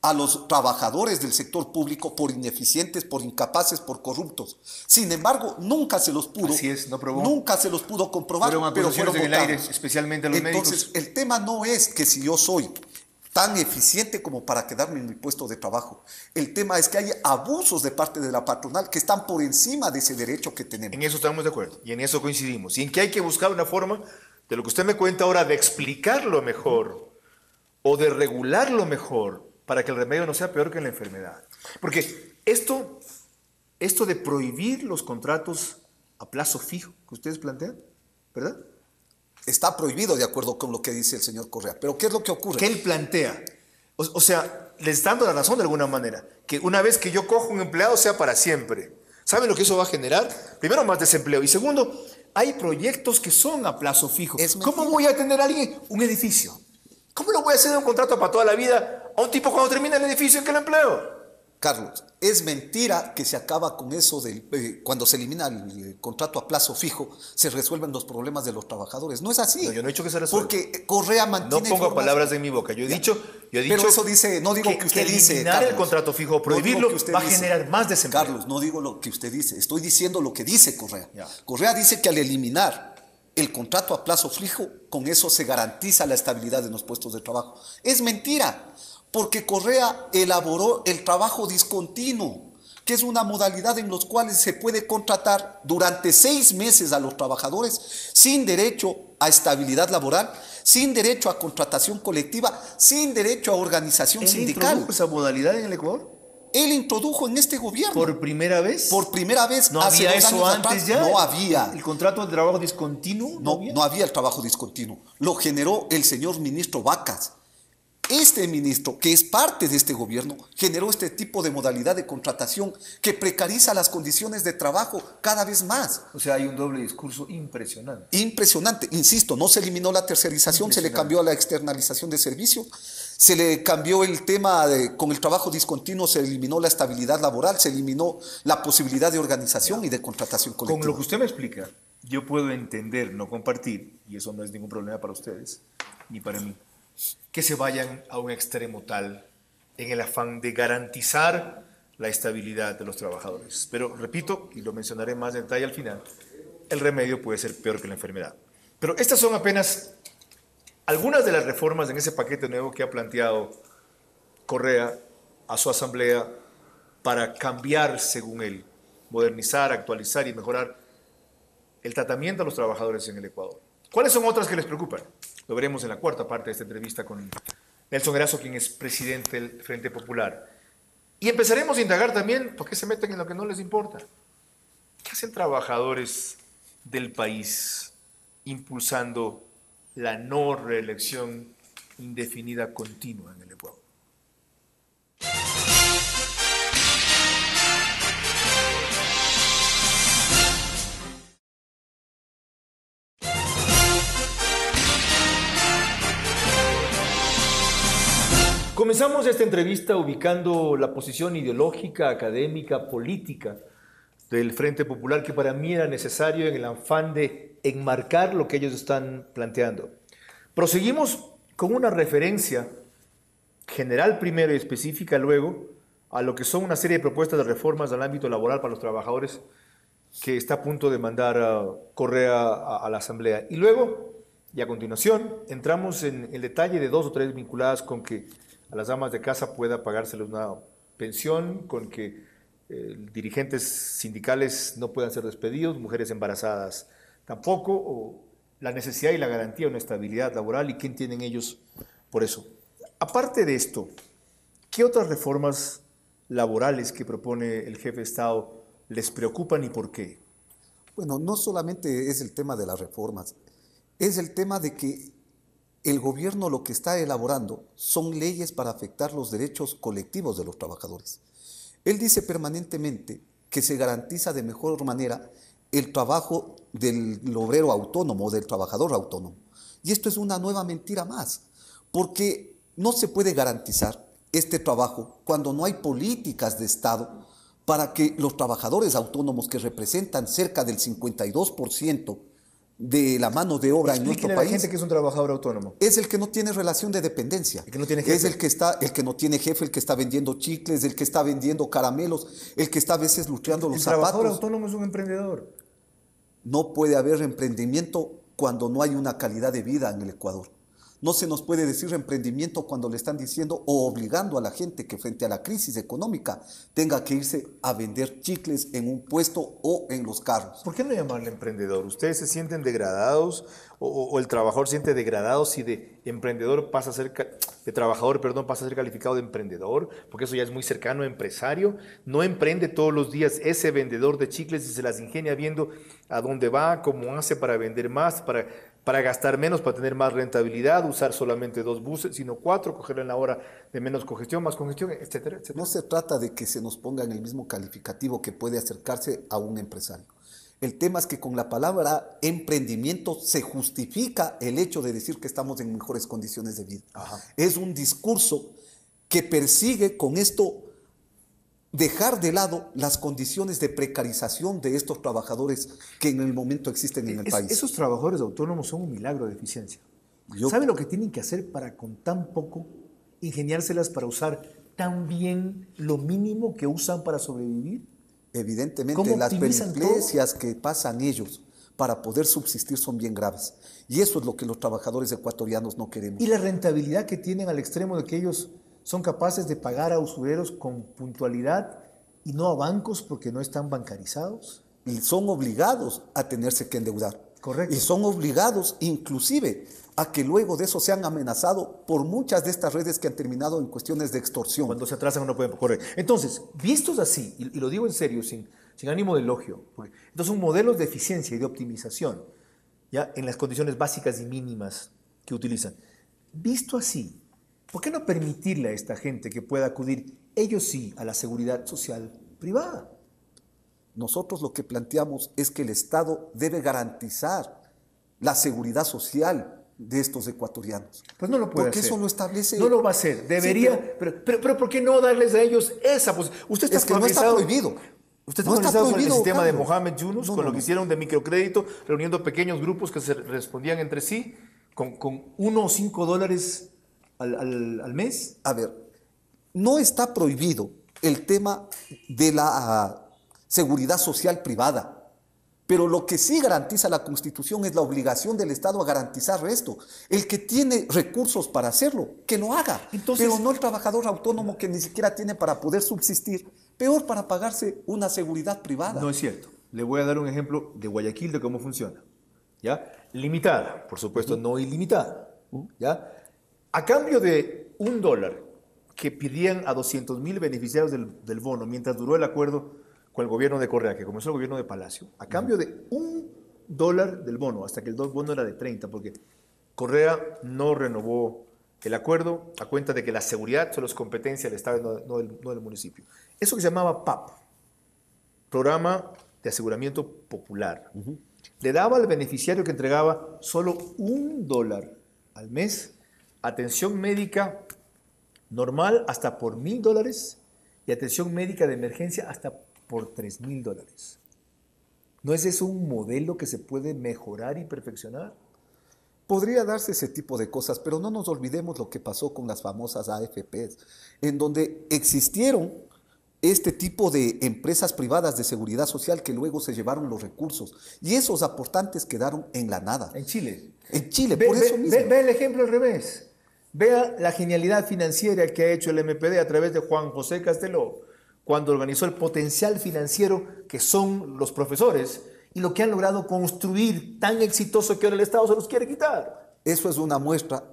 a los trabajadores del sector público por ineficientes, por incapaces, por corruptos. Sin embargo, nunca se los pudo. Así es, no probó. Nunca se los pudo comprobar, pero fueron en el votados. aire, especialmente a los Entonces, médicos. el tema no es que si yo soy tan eficiente como para quedarme en mi puesto de trabajo. El tema es que hay abusos de parte de la patronal que están por encima de ese derecho que tenemos. En eso estamos de acuerdo y en eso coincidimos. Y en que hay que buscar una forma, de lo que usted me cuenta ahora, de explicarlo mejor o de regularlo mejor para que el remedio no sea peor que la enfermedad. Porque esto de prohibir los contratos a plazo fijo que ustedes plantean, ¿verdad? Está prohibido de acuerdo con lo que dice el señor Correa. Pero ¿qué es lo que ocurre? ¿Qué él plantea? O sea, les está dando la razón de alguna manera. Que una vez que yo cojo un empleado sea para siempre. ¿Saben lo que eso va a generar? Primero, más desempleo. Y segundo, hay proyectos que son a plazo fijo. ¿Cómo voy a tener a alguien un edificio? ¿Cómo lo voy a hacer un contrato para toda la vida a un tipo cuando termina el edificio en que lo empleo? Carlos, es mentira que se acaba con eso cuando se elimina el contrato a plazo fijo, se resuelven los problemas de los trabajadores. No es así. No, yo no he dicho que se resuelva. Porque Correa mantiene... No pongo palabras en mi boca. Yo he dicho pero eso dice, no digo que usted dice, eliminar Carlos, el contrato fijo o prohibirlo va a generar más desempleo. Carlos, no digo lo que usted dice, estoy diciendo lo que dice Correa. Ya. Correa dice que al eliminar el contrato a plazo fijo, con eso se garantiza la estabilidad en los puestos de trabajo. Es mentira. Porque Correa elaboró el trabajo discontinuo, que es una modalidad en los cuales se puede contratar durante 6 meses a los trabajadores sin derecho a estabilidad laboral, sin derecho a contratación colectiva, sin derecho a organización sindical. ¿Él introdujo esa modalidad en el Ecuador? Él introdujo en este gobierno. ¿Por primera vez? Por primera vez. ¿No hace había 2 eso años antes atrás. ya? No había. ¿El contrato de trabajo discontinuo? No había el trabajo discontinuo. Lo generó el señor ministro Vacas. Este ministro, que es parte de este gobierno, generó este tipo de modalidad de contratación que precariza las condiciones de trabajo cada vez más. O sea, hay un doble discurso impresionante. Impresionante. Insisto, no se eliminó la tercerización, se le cambió a la externalización de servicio, se le cambió el tema con el trabajo discontinuo, se eliminó la estabilidad laboral, se eliminó la posibilidad de organización y de contratación colectiva. Con lo que usted me explica, yo puedo entender, no compartir, y eso no es ningún problema para ustedes, ni para mí, que se vayan a un extremo tal en el afán de garantizar la estabilidad de los trabajadores. Pero repito, y lo mencionaré más en detalle al final, el remedio puede ser peor que la enfermedad. Pero estas son apenas algunas de las reformas en ese paquete nuevo que ha planteado Correa a su asamblea para cambiar, según él, modernizar, actualizar y mejorar el tratamiento a los trabajadores en el Ecuador. ¿Cuáles son otras que les preocupan? Lo veremos en la cuarta parte de esta entrevista con Nelson Erazo, quien es presidente del Frente Popular. Y empezaremos a indagar también por qué se meten en lo que no les importa. ¿Qué hacen trabajadores del país impulsando la no reelección indefinida continua en el Ecuador? Comenzamos esta entrevista ubicando la posición ideológica, académica, política del Frente Popular, que para mí era necesario en el afán de enmarcar lo que ellos están planteando. Proseguimos con una referencia general primero y específica luego a lo que son una serie de propuestas de reformas al ámbito laboral para los trabajadores que está a punto de mandar a Correa a la Asamblea. Y luego, y a continuación, entramos en el detalle de 2 o 3 vinculadas con que a las amas de casa pueda pagárseles una pensión, con que dirigentes sindicales no puedan ser despedidos, mujeres embarazadas tampoco, o la necesidad y la garantía de una estabilidad laboral y quién tienen ellos por eso. Aparte de esto, ¿qué otras reformas laborales que propone el jefe de Estado les preocupan y por qué? Bueno, no solamente es el tema de las reformas, es el tema de que el gobierno lo que está elaborando son leyes para afectar los derechos colectivos de los trabajadores. Él dice permanentemente que se garantiza de mejor manera el trabajo del obrero autónomo, del trabajador autónomo. Y esto es una nueva mentira más, porque no se puede garantizar este trabajo cuando no hay políticas de Estado para que los trabajadores autónomos, que representan cerca del 52% de la mano de obra en nuestro Explíquele a la país gente que es un trabajador autónomo. es el que no tiene relación de dependencia. El que no tiene jefe. Es el que no tiene jefe, el que está vendiendo chicles, el que está vendiendo caramelos, el que está a veces luchando los El trabajador zapatos. autónomo es un emprendedor. No puede haber emprendimiento cuando no hay una calidad de vida en el Ecuador. No se nos puede decir emprendimiento cuando le están diciendo o obligando a la gente que frente a la crisis económica tenga que irse a vender chicles en un puesto o en los carros. ¿Por qué no llamarle emprendedor? ¿Ustedes se sienten degradados o el trabajador se siente degradado si de emprendedor pasa a ser, de trabajador, perdón, pasa a ser calificado de emprendedor? Porque eso ya es muy cercano a empresario. No emprende todos los días ese vendedor de chicles y se las ingenia viendo a dónde va, cómo hace para vender más, para gastar menos, para tener más rentabilidad, usar solamente 2 buses, sino 4, cogerlo en la hora de menos congestión, más congestión, etcétera, etcétera. No se trata de que se nos ponga en el mismo calificativo que puede acercarse a un empresario. El tema es que con la palabra emprendimiento se justifica el hecho de decir que estamos en mejores condiciones de vida. Ajá. Es un discurso que persigue con esto dejar de lado las condiciones de precarización de estos trabajadores que en el momento existen en el país. Esos trabajadores autónomos son un milagro de eficiencia. Yo- ¿Sabe lo que tienen que hacer para con tan poco ingeniárselas para usar tan bien lo mínimo que usan para sobrevivir? Evidentemente, ¿Cómo las optimizan periplexias que pasan ellos para poder subsistir son bien graves. Y eso es lo que los trabajadores ecuatorianos no queremos. Y la rentabilidad que tienen al extremo de que ellos son capaces de pagar a usureros con puntualidad y no a bancos porque no están bancarizados. Y son obligados a tenerse que endeudar. Correcto. Y son obligados inclusive a que luego de eso sean amenazados por muchas de estas redes que han terminado en cuestiones de extorsión. Cuando se atrasan no pueden correr. Entonces, vistos así, y lo digo en serio, sin ánimo de elogio, entonces son modelos de eficiencia y de optimización, ya en las condiciones básicas y mínimas que utilizan. Visto así, ¿por qué no permitirle a esta gente que pueda acudir, ellos sí, a la seguridad social privada? Nosotros lo que planteamos es que el Estado debe garantizar la seguridad social de estos ecuatorianos. Pues no lo puede Porque hacer. eso lo establece. No lo va a hacer. Debería. Sí, pero ¿por qué no darles a ellos esa? Pues usted está Es que no está familiarizado- prohibido. Usted está No está familiarizado con el prohibido, sistema de Carlos. Mohamed Yunus, No, con no, lo que no. hicieron de microcrédito, reuniendo pequeños grupos que se respondían entre sí con $1 o $5 al mes. A ver, no está prohibido el tema de la seguridad social privada, pero lo que sí garantiza la Constitución es la obligación del Estado a garantizar esto. El que tiene recursos para hacerlo, que lo haga, Entonces- pero no el trabajador autónomo que ni siquiera tiene para poder subsistir, peor para pagarse una seguridad privada. No es cierto. Le voy a dar un ejemplo de Guayaquil de cómo funciona. ¿Ya? Limitada, por supuesto, no ilimitada. ¿Ya? A cambio de $1 que pedían a 200,000 beneficiarios del bono mientras duró el acuerdo con el gobierno de Correa, que comenzó el gobierno de Palacio, a cambio de $1 del bono, hasta que el bono era de 30, porque Correa no renovó el acuerdo a cuenta de que la seguridad solo es competencia del Estado, no del municipio. Eso que se llamaba PAP, Programa de Aseguramiento Popular, le daba al beneficiario que entregaba solo $1 al mes atención médica normal hasta por $1,000 y atención médica de emergencia hasta por $3,000. ¿No es eso un modelo que se puede mejorar y perfeccionar? Podría darse ese tipo de cosas, pero no nos olvidemos lo que pasó con las famosas AFPs, en donde existieron este tipo de empresas privadas de seguridad social que luego se llevaron los recursos y esos aportantes quedaron en la nada. En Chile. En Chile, por eso mismo. Ve el ejemplo al revés. Vea la genialidad financiera que ha hecho el MPD a través de Juan José Casteló, cuando organizó el potencial financiero que son los profesores y lo que han logrado construir tan exitoso que ahora el Estado se los quiere quitar. Eso es una muestra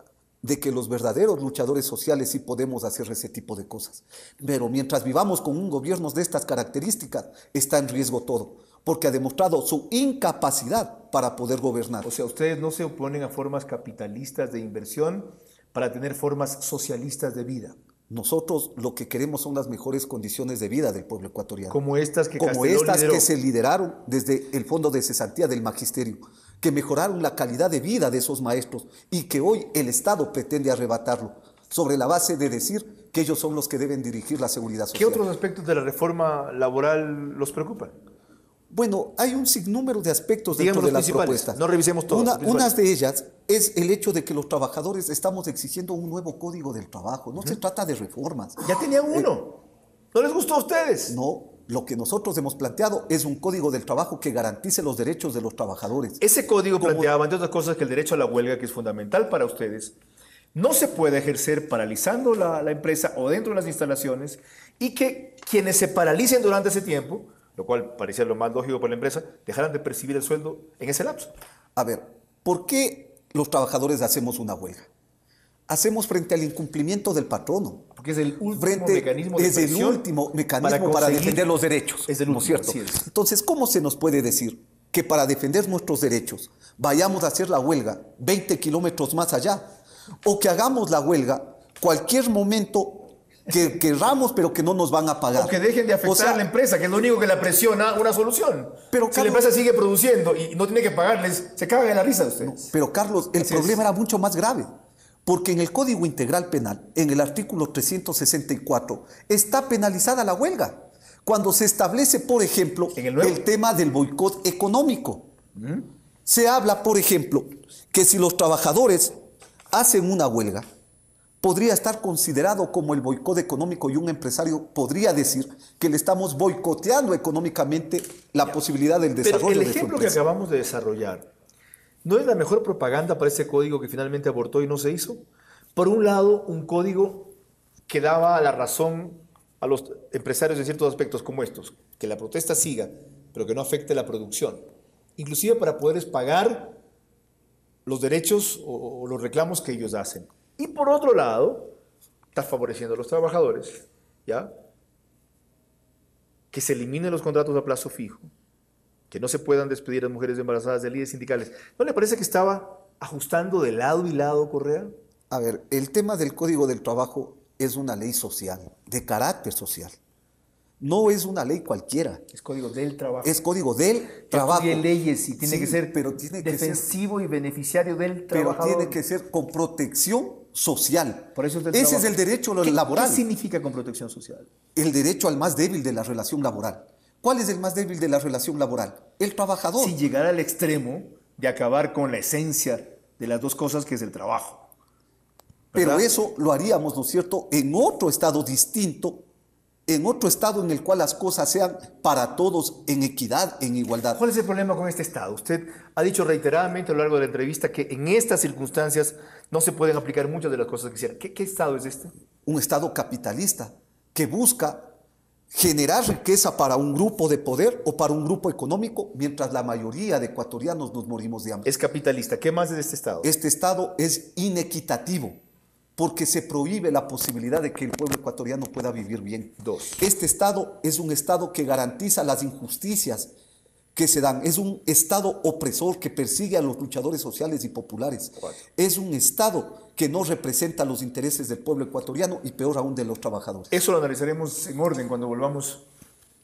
de que los verdaderos luchadores sociales sí podemos hacer ese tipo de cosas. Pero mientras vivamos con un gobierno de estas características, está en riesgo todo, porque ha demostrado su incapacidad para poder gobernar. O sea, ustedes no se oponen a formas capitalistas de inversión para tener formas socialistas de vida, Nosotros lo que queremos son las mejores condiciones de vida del pueblo ecuatoriano. como estas que Como Casteló estas lideró. que se lideraron desde el Fondo de Cesantía del Magisterio, que mejoraron la calidad de vida de esos maestros y que hoy el Estado pretende arrebatarlo, sobre la base de decir que ellos son los que deben dirigir la seguridad social. ¿Qué otros aspectos de la reforma laboral los preocupan? Bueno, hay un sinnúmero de aspectos Digamos dentro de los las principales. propuestas. No revisemos todas. Una de ellas es el hecho de que los trabajadores estamos exigiendo un nuevo código del trabajo. No se trata de reformas. Ya tenían uno. ¿No les gustó a ustedes? No, lo que nosotros hemos planteado es un código del trabajo que garantice los derechos de los trabajadores. Ese código planteaba, entre otras cosas, que el derecho a la huelga, que es fundamental para ustedes, no se puede ejercer paralizando la empresa o dentro de las instalaciones, y que quienes se paralicen durante ese tiempo, lo cual parecía lo más lógico para la empresa, dejaran de percibir el sueldo en ese lapso. A ver, ¿por qué los trabajadores hacemos una huelga? Hacemos frente al incumplimiento del patrono. Porque es el último mecanismo de es el presión último mecanismo para defender los derechos. Es el ¿no último, es cierto? así es. Entonces, ¿cómo se nos puede decir que para defender nuestros derechos vayamos a hacer la huelga 20 kilómetros más allá? O que hagamos la huelga cualquier momento que querramos, pero que no nos van a pagar. O que dejen de afectar a la empresa, que es lo único que la presiona una solución. Pero, si la empresa sigue produciendo y no tiene que pagarles, se cagan en la risa de ustedes. Pero Carlos, el problema era mucho más grave. Porque en el Código Integral Penal, en el artículo 364, está penalizada la huelga. Cuando se establece, por ejemplo, el tema del boicot económico. Se habla, por ejemplo, que si los trabajadores hacen una huelga, podría estar considerado como el boicot económico, y un empresario podría decir que le estamos boicoteando económicamente la posibilidad del desarrollo de su empresa. Pero el ejemplo que acabamos de desarrollar, ¿no es la mejor propaganda para ese código que finalmente abortó y no se hizo? Por un lado, un código que daba la razón a los empresarios en ciertos aspectos como estos, que la protesta siga, pero que no afecte la producción, inclusive para poderles pagar los derechos o los reclamos que ellos hacen. Y por otro lado, está favoreciendo a los trabajadores, ¿ya? Que se eliminen los contratos a plazo fijo, que no se puedan despedir a mujeres embarazadas de líderes sindicales. ¿No le parece que estaba ajustando de lado y lado Correa? A ver, el tema del Código del Trabajo es una ley social, de carácter social. No es una ley cualquiera. Es código del trabajo. Es código del trabajo. Tiene leyes y tiene que ser defensivo y beneficiario del trabajador. Pero tiene que ser con protección social. Por eso es Ese es el derecho laboral. ¿Qué significa con protección social? El derecho al más débil de la relación laboral. ¿Cuál es el más débil de la relación laboral? El trabajador. Sin llegar al extremo de acabar con la esencia de las dos cosas, que es el trabajo. ¿Verdad? Pero eso lo haríamos, ¿no es cierto?, en otro estado distinto, en otro estado en el cual las cosas sean para todos en equidad, en igualdad. ¿Cuál es el problema con este estado? Usted ha dicho reiteradamente a lo largo de la entrevista que en estas circunstancias no se pueden aplicar muchas de las cosas que quisiera. ¿Qué estado es este? Un estado capitalista que busca generar riqueza para un grupo de poder o para un grupo económico, mientras la mayoría de ecuatorianos nos morimos de hambre. Es capitalista. ¿Qué más es de este estado? Este estado es inequitativo, porque se prohíbe la posibilidad de que el pueblo ecuatoriano pueda vivir bien. Dos. Este estado es un estado que garantiza las injusticias que se dan. Es un estado opresor que persigue a los luchadores sociales y populares. Cuatro. Es un estado que no representa los intereses del pueblo ecuatoriano y peor aún de los trabajadores. Eso lo analizaremos en orden cuando volvamos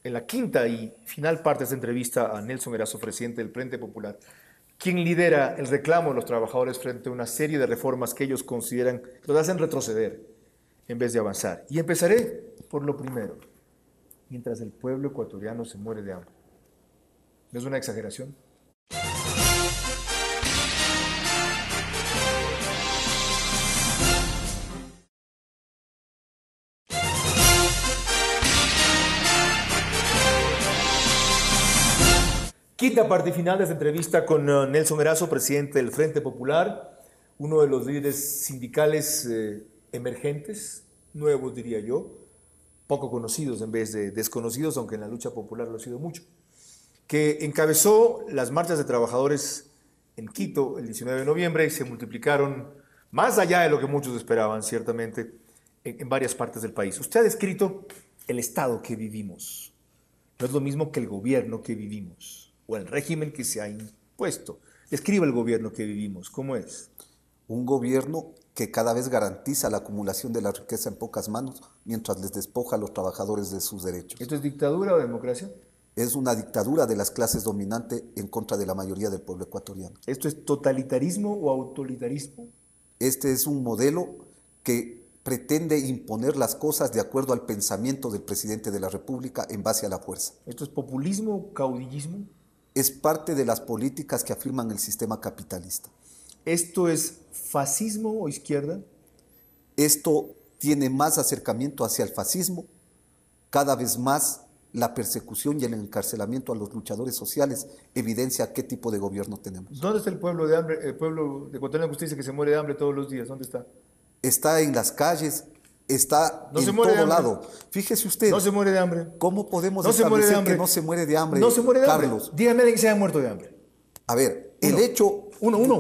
en la quinta y final parte de esta entrevista a Nelson Erazo, presidente del Frente Popular, quien lidera el reclamo de los trabajadores frente a una serie de reformas que ellos consideran que los hacen retroceder en vez de avanzar. Y empezaré por lo primero. Mientras el pueblo ecuatoriano se muere de hambre. ¿No es una exageración? Quinta parte final de esta entrevista con Nelson Erazo, presidente del Frente Popular, uno de los líderes sindicales emergentes, nuevos diría yo, poco conocidos en vez de desconocidos, aunque en la lucha popular lo ha sido mucho, que encabezó las marchas de trabajadores en Quito el 19 de noviembre y se multiplicaron más allá de lo que muchos esperaban, ciertamente, en varias partes del país. Usted ha descrito el estado que vivimos. No es lo mismo que el gobierno que vivimos o el régimen que se ha impuesto. Describa el gobierno que vivimos. ¿Cómo es? Un gobierno que cada vez garantiza la acumulación de la riqueza en pocas manos mientras les despoja a los trabajadores de sus derechos. ¿Esto es dictadura o democracia? Es una dictadura de las clases dominantes en contra de la mayoría del pueblo ecuatoriano. ¿Esto es totalitarismo o autoritarismo? Este es un modelo que pretende imponer las cosas de acuerdo al pensamiento del presidente de la República en base a la fuerza. ¿Esto es populismo, caudillismo? Es parte de las políticas que afirman el sistema capitalista. ¿Esto es fascismo o izquierda? Esto tiene más acercamiento hacia el fascismo, cada vez más la persecución y el encarcelamiento a los luchadores sociales evidencia qué tipo de gobierno tenemos. ¿Dónde está el pueblo de hambre, el pueblo de ecuatoriano que usted dice que se muere de hambre todos los días? ¿Dónde está? Está en las calles, está No se en muere de todo hambre. lado. Fíjese usted, No se muere de hambre. ¿cómo podemos No se muere de establecer hambre. que no se muere de hambre, No se muere de hambre. Carlos? Dígame de que se haya muerto de hambre. A ver, el hecho,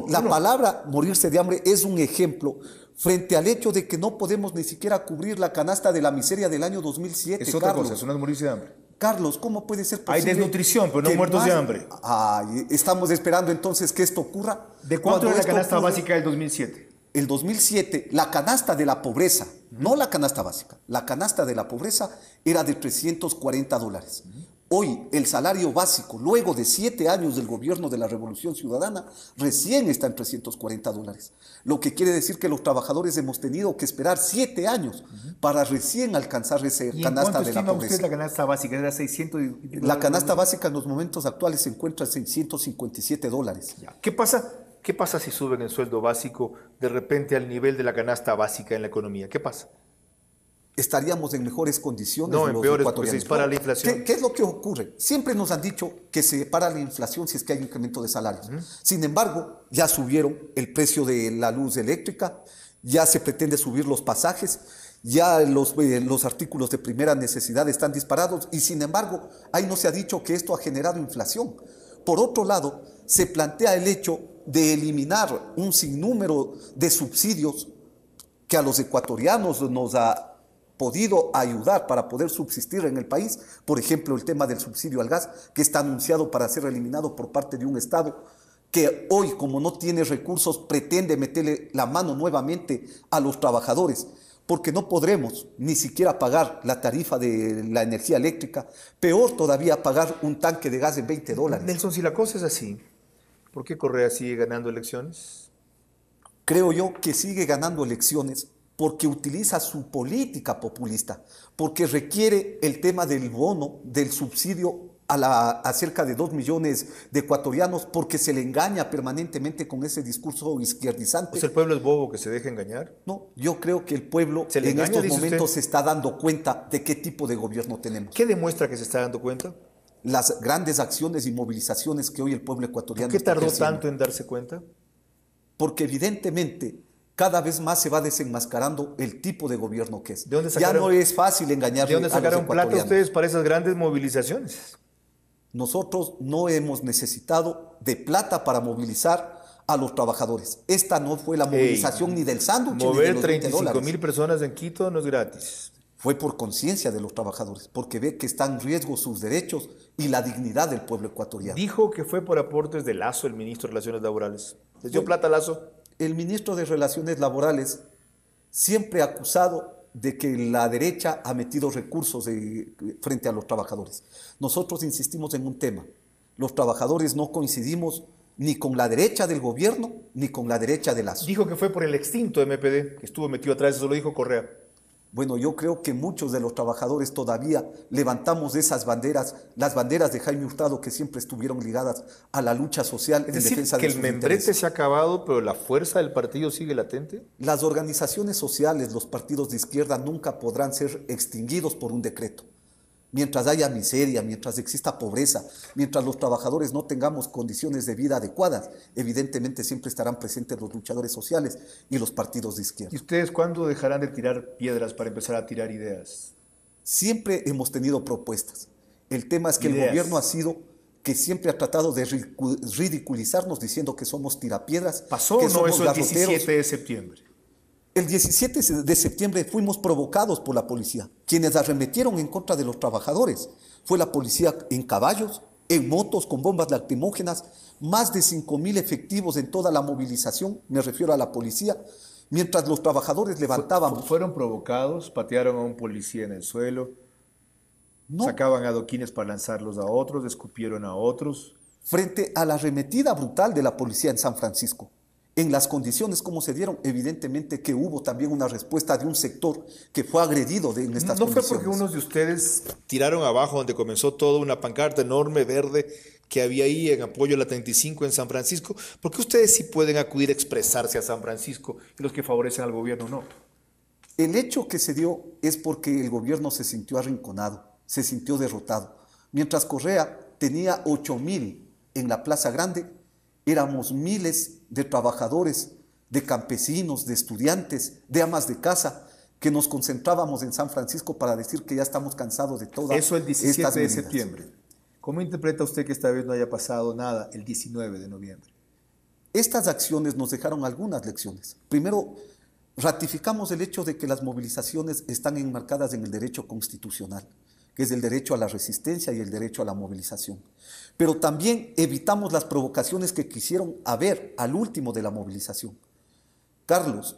la palabra morirse de hambre es un ejemplo frente al hecho de que no podemos ni siquiera cubrir la canasta de la miseria del año 2007, Es otra Carlos. cosa, eso no es morirse de hambre. Carlos, ¿cómo puede ser Hay posible? desnutrición, pero no que muertos de hambre. Ay, estamos esperando entonces que esto ocurra. ¿De cuánto Cuando era la esto canasta ocurre, básica del 2007? El 2007, la canasta de la pobreza, no la canasta básica, la canasta de la pobreza era de $340. Hoy el salario básico, luego de 7 años del gobierno de la Revolución Ciudadana, recién está en $340. Lo que quiere decir que los trabajadores hemos tenido que esperar 7 años para recién alcanzar esa ¿Y en canasta cuánto de la estima pobreza. usted la canasta básica? ¿Era 600? La canasta básica en los momentos actuales se encuentra en $157. Ya. ¿Qué pasa si suben el sueldo básico de repente al nivel de la canasta básica en la economía? ¿Qué pasa? Estaríamos en mejores condiciones. No, de en los peores, porque ecuatorianos. se dispara la inflación. ¿Qué es lo que ocurre? Siempre nos han dicho que se para la inflación si es que hay incremento de salarios. Sin embargo, ya subieron el precio de la luz eléctrica, ya se pretende subir los pasajes, ya los artículos de primera necesidad están disparados y sin embargo, ahí no se ha dicho que esto ha generado inflación. Por otro lado, se plantea el hecho de eliminar un sinnúmero de subsidios que a los ecuatorianos nos ha podido ayudar para poder subsistir en el país. Por ejemplo, el tema del subsidio al gas, que está anunciado para ser eliminado por parte de un Estado que hoy, como no tiene recursos, pretende meterle la mano nuevamente a los trabajadores, porque no podremos ni siquiera pagar la tarifa de la energía eléctrica, peor todavía pagar un tanque de gas de $20. Nelson, si la cosa es así, ¿por qué Correa sigue ganando elecciones? Creo yo que sigue ganando elecciones porque utiliza su política populista, porque requiere el tema del bono, del subsidio a cerca de 2 millones de ecuatorianos, porque se le engaña permanentemente con ese discurso izquierdizante. Pues el pueblo es bobo que se deja engañar. No, yo creo que el pueblo ¿Se le en engaña, estos dice momentos usted? se está dando cuenta de qué tipo de gobierno tenemos. ¿Qué demuestra que se está dando cuenta? Las grandes acciones y movilizaciones que hoy el pueblo ecuatoriano ¿Por qué está tardó ejerciendo. tanto en darse cuenta? Porque evidentemente cada vez más se va desenmascarando el tipo de gobierno que es. ¿De dónde Ya sacaron- no es fácil engañar ¿De dónde a los sacaron plata ecuatorianos. ustedes para esas grandes movilizaciones? Nosotros no hemos necesitado de plata para movilizar a los trabajadores. Esta no fue la movilización ni del sándwich ni de Mover los 35 $20. mil personas en Quito no es gratis. Fue por conciencia de los trabajadores, porque ve que están en riesgo sus derechos y la dignidad del pueblo ecuatoriano. Dijo que fue por aportes de Lazo, el ministro de Relaciones Laborales. ¿Les dio plata a Lazo? El ministro de Relaciones Laborales siempre ha acusado de que la derecha ha metido recursos frente a los trabajadores. Nosotros insistimos en un tema. Los trabajadores no coincidimos ni con la derecha del gobierno ni con la derecha de Lazo. Dijo que fue por el extinto MPD, que estuvo metido atrás, eso lo dijo Correa. Bueno, yo creo que muchos de los trabajadores todavía levantamos esas banderas, las banderas de Jaime Hurtado que siempre estuvieron ligadas a la lucha social Es en decir, defensa que de el sus membrete intereses. se ha acabado, pero la fuerza del partido sigue latente. Las organizaciones sociales, los partidos de izquierda nunca podrán ser extinguidos por un decreto. Mientras haya miseria, mientras exista pobreza, mientras los trabajadores no tengamos condiciones de vida adecuadas, evidentemente siempre estarán presentes los luchadores sociales y los partidos de izquierda. ¿Y ustedes cuándo dejarán de tirar piedras para empezar a tirar ideas? Siempre hemos tenido propuestas. El tema es que el Ideas. gobierno ha sido que siempre ha tratado de ridiculizarnos diciendo que somos tirapiedras, ¿Pasó que o no somos eso el garroteros. 17 de septiembre? El 17 de septiembre fuimos provocados por la policía. Quienes arremetieron en contra de los trabajadores fue la policía en caballos, en motos con bombas lacrimógenas, más de 5,000 efectivos en toda la movilización, me refiero a la policía, mientras los trabajadores levantábamos. Fueron provocados, patearon a un policía en el suelo, No, sacaban adoquines para lanzarlos a otros, escupieron a otros. frente a la arremetida brutal de la policía en San Francisco. en las condiciones como se dieron, evidentemente que hubo también una respuesta de un sector que fue agredido en estas ¿No condiciones. fue porque unos de ustedes tiraron abajo donde comenzó todo una pancarta enorme, verde, que había ahí en apoyo a la 35 en San Francisco? ¿Por qué ustedes sí pueden acudir a expresarse a San Francisco y los que favorecen al gobierno no? El hecho que se dio es porque el gobierno se sintió arrinconado, se sintió derrotado. Mientras Correa tenía 8,000 en la Plaza Grande, éramos miles de trabajadores, de campesinos, de estudiantes, de amas de casa, que nos concentrábamos en San Francisco para decir que ya estamos cansados de todas Eso el 17 estas de medidas. septiembre. ¿Cómo interpreta usted que esta vez no haya pasado nada el 19 de noviembre? Estas acciones nos dejaron algunas lecciones. Primero, ratificamos el hecho de que las movilizaciones están enmarcadas en el derecho constitucional, que es el derecho a la resistencia y el derecho a la movilización. Pero también evitamos las provocaciones que quisieron haber al último de la movilización. Carlos,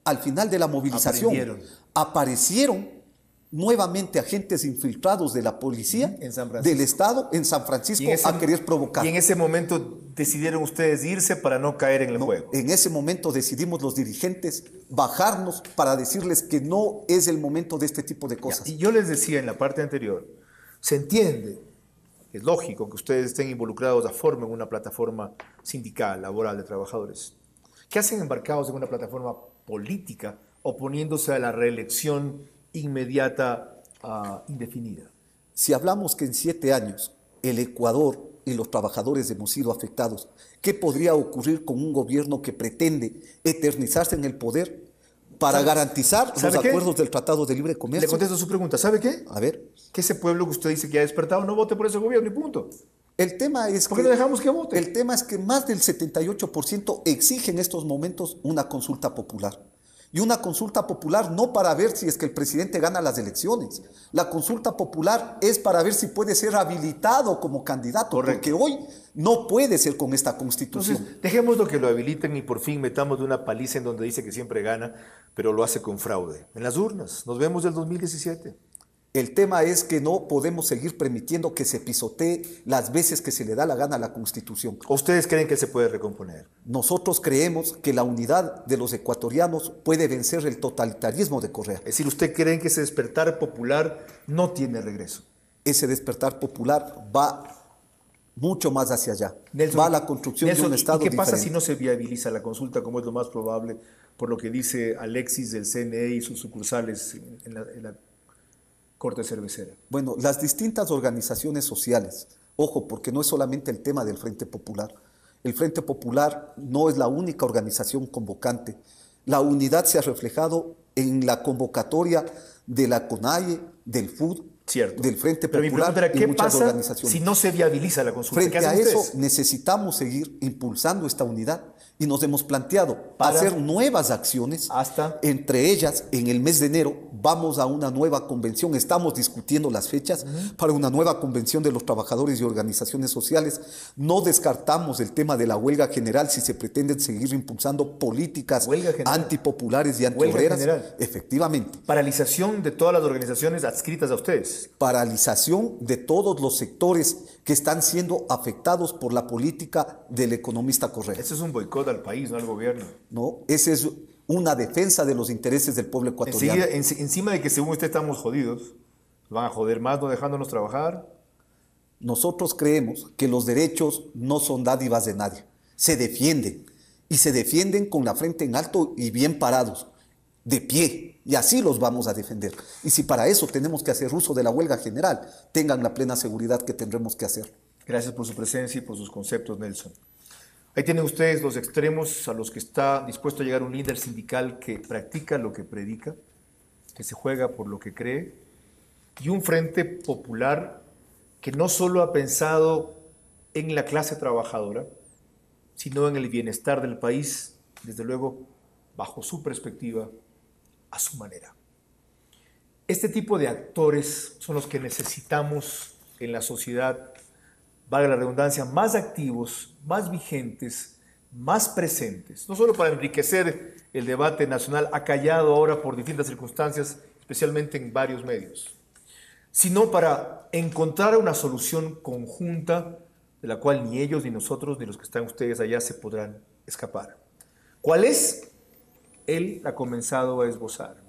al final de la movilización aparecieron nuevamente agentes infiltrados de la policía, del Estado, en San Francisco, a querer provocar. Y en ese momento decidieron ustedes irse para no caer en el juego. En ese momento decidimos los dirigentes bajarnos para decirles que no es el momento de este tipo de cosas. Y yo les decía en la parte anterior, se entiende, es lógico que ustedes estén involucrados a forma en una plataforma sindical, laboral de trabajadores. ¿Qué hacen embarcados en una plataforma política oponiéndose a la reelección inmediata indefinida? Si hablamos que en 7 años el Ecuador y los trabajadores hemos sido afectados, ¿qué podría ocurrir con un gobierno que pretende eternizarse en el poder para garantizar los acuerdos del Tratado de Libre Comercio? Le contesto su pregunta. ¿Sabe qué? A ver. Que ese pueblo que usted dice que ha despertado no vote por ese gobierno y punto. El tema es ¿Por qué no dejamos que vote? El tema es que más del 78% exige en estos momentos una consulta popular. Y una consulta popular no para ver si es que el presidente gana las elecciones. La consulta popular es para ver si puede ser habilitado como candidato. Correcto. Porque hoy no puede ser con esta constitución. Entonces, dejémoslo que lo habiliten y por fin metamos de una paliza en donde dice que siempre gana, pero lo hace con fraude. En las urnas. Nos vemos del 2017. El tema es que no podemos seguir permitiendo que se pisotee las veces que se le da la gana a la Constitución. ¿O ustedes creen que se puede recomponer? Nosotros creemos que la unidad de los ecuatorianos puede vencer el totalitarismo de Correa. Es decir, ¿usted cree que ese despertar popular no tiene regreso? Ese despertar popular va mucho más hacia allá. Va a la construcción de un Estado diferente. ¿Y qué pasa diferente? si no se viabiliza la consulta, como es lo más probable, por lo que dice Alexis del CNE y sus sucursales en la Corte Cervecera? Bueno, las distintas organizaciones sociales, ojo, porque no es solamente el tema del Frente Popular. El Frente Popular no es la única organización convocante. La unidad se ha reflejado en la convocatoria de la CONAIE, del FUD, cierto, del Frente Pero Popular era, y muchas organizaciones. Si no se viabiliza la consulta, frente a eso necesitamos seguir impulsando esta unidad y nos hemos planteado hacer nuevas acciones. Entre ellas, en el mes de enero vamos a una nueva convención, estamos discutiendo las fechas para una nueva convención de los trabajadores y organizaciones sociales. No descartamos el tema de la huelga general si se pretenden seguir impulsando políticas antipopulares y antiobreras. Efectivamente. Paralización de todas las organizaciones adscritas a ustedes. Paralización de todos los sectores que están siendo afectados por la política del economista Correa. Ese es un boicot al país, no al gobierno. No, ese es una defensa de los intereses del pueblo ecuatoriano. Encima de que según usted estamos jodidos, ¿van a joder más no dejándonos trabajar? Nosotros creemos que los derechos no son dádivas de nadie. Se defienden. Y se defienden con la frente en alto y bien parados, de pie. Y así los vamos a defender. Y si para eso tenemos que hacer uso de la huelga general, tengan la plena seguridad que tendremos que hacerlo. Gracias por su presencia y por sus conceptos, Nelson. Ahí tienen ustedes los extremos a los que está dispuesto a llegar un líder sindical que practica lo que predica, que se juega por lo que cree, y un frente popular que no solo ha pensado en la clase trabajadora, sino en el bienestar del país, desde luego, bajo su perspectiva, a su manera. Este tipo de actores son los que necesitamos en la sociedad, valga la redundancia, más activos, más vigentes, más presentes, no solo para enriquecer el debate nacional acallado ahora por distintas circunstancias, especialmente en varios medios, sino para encontrar una solución conjunta de la cual ni ellos, ni nosotros, ni los que están ustedes allá se podrán escapar. ¿Cuál es? Él ha comenzado a esbozar.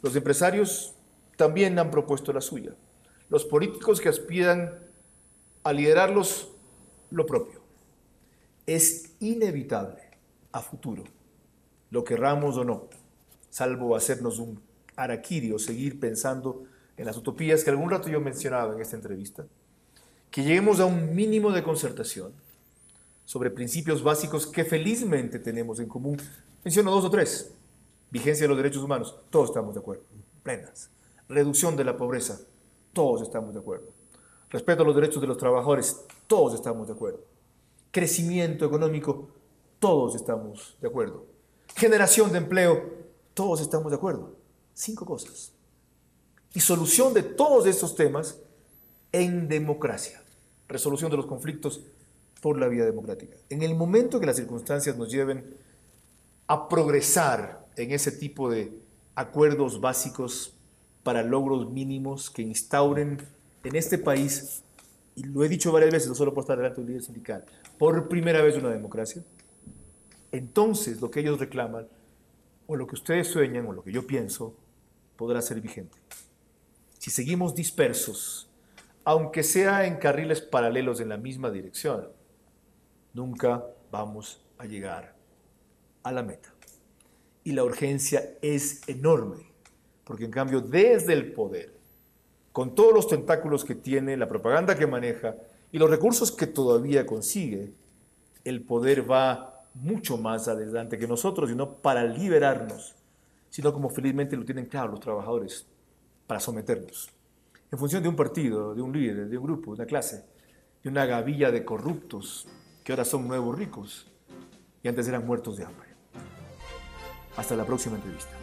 Los empresarios también han propuesto la suya. Los políticos que aspiran a liderarlos, lo propio. Es inevitable a futuro, lo querramos o no, salvo hacernos un harakiri o seguir pensando en las utopías que algún rato yo mencionaba en esta entrevista, que lleguemos a un mínimo de concertación sobre principios básicos que felizmente tenemos en común. Menciono 2 o 3. Vigencia de los derechos humanos, todos estamos de acuerdo, plenas. Reducción de la pobreza, todos estamos de acuerdo. Respeto a los derechos de los trabajadores, todos estamos de acuerdo. Crecimiento económico, todos estamos de acuerdo. Generación de empleo, todos estamos de acuerdo. 5 cosas. Y solución de todos estos temas en democracia. Resolución de los conflictos por la vía democrática. En el momento que las circunstancias nos lleven a progresar en ese tipo de acuerdos básicos para logros mínimos que instauren en este país, y lo he dicho varias veces, no solo por estar delante de un líder sindical, por primera vez una democracia, entonces lo que ellos reclaman, o lo que ustedes sueñan, o lo que yo pienso, podrá ser vigente. Si seguimos dispersos, aunque sea en carriles paralelos en la misma dirección, nunca vamos a llegar a la meta. Y la urgencia es enorme, porque en cambio desde el poder, con todos los tentáculos que tiene, la propaganda que maneja y los recursos que todavía consigue, el poder va mucho más adelante que nosotros, y no para liberarnos, sino como felizmente lo tienen claro los trabajadores, para someternos. En función de un partido, de un líder, de un grupo, de una clase, de una gavilla de corruptos que ahora son nuevos ricos y antes eran muertos de hambre. Hasta la próxima entrevista.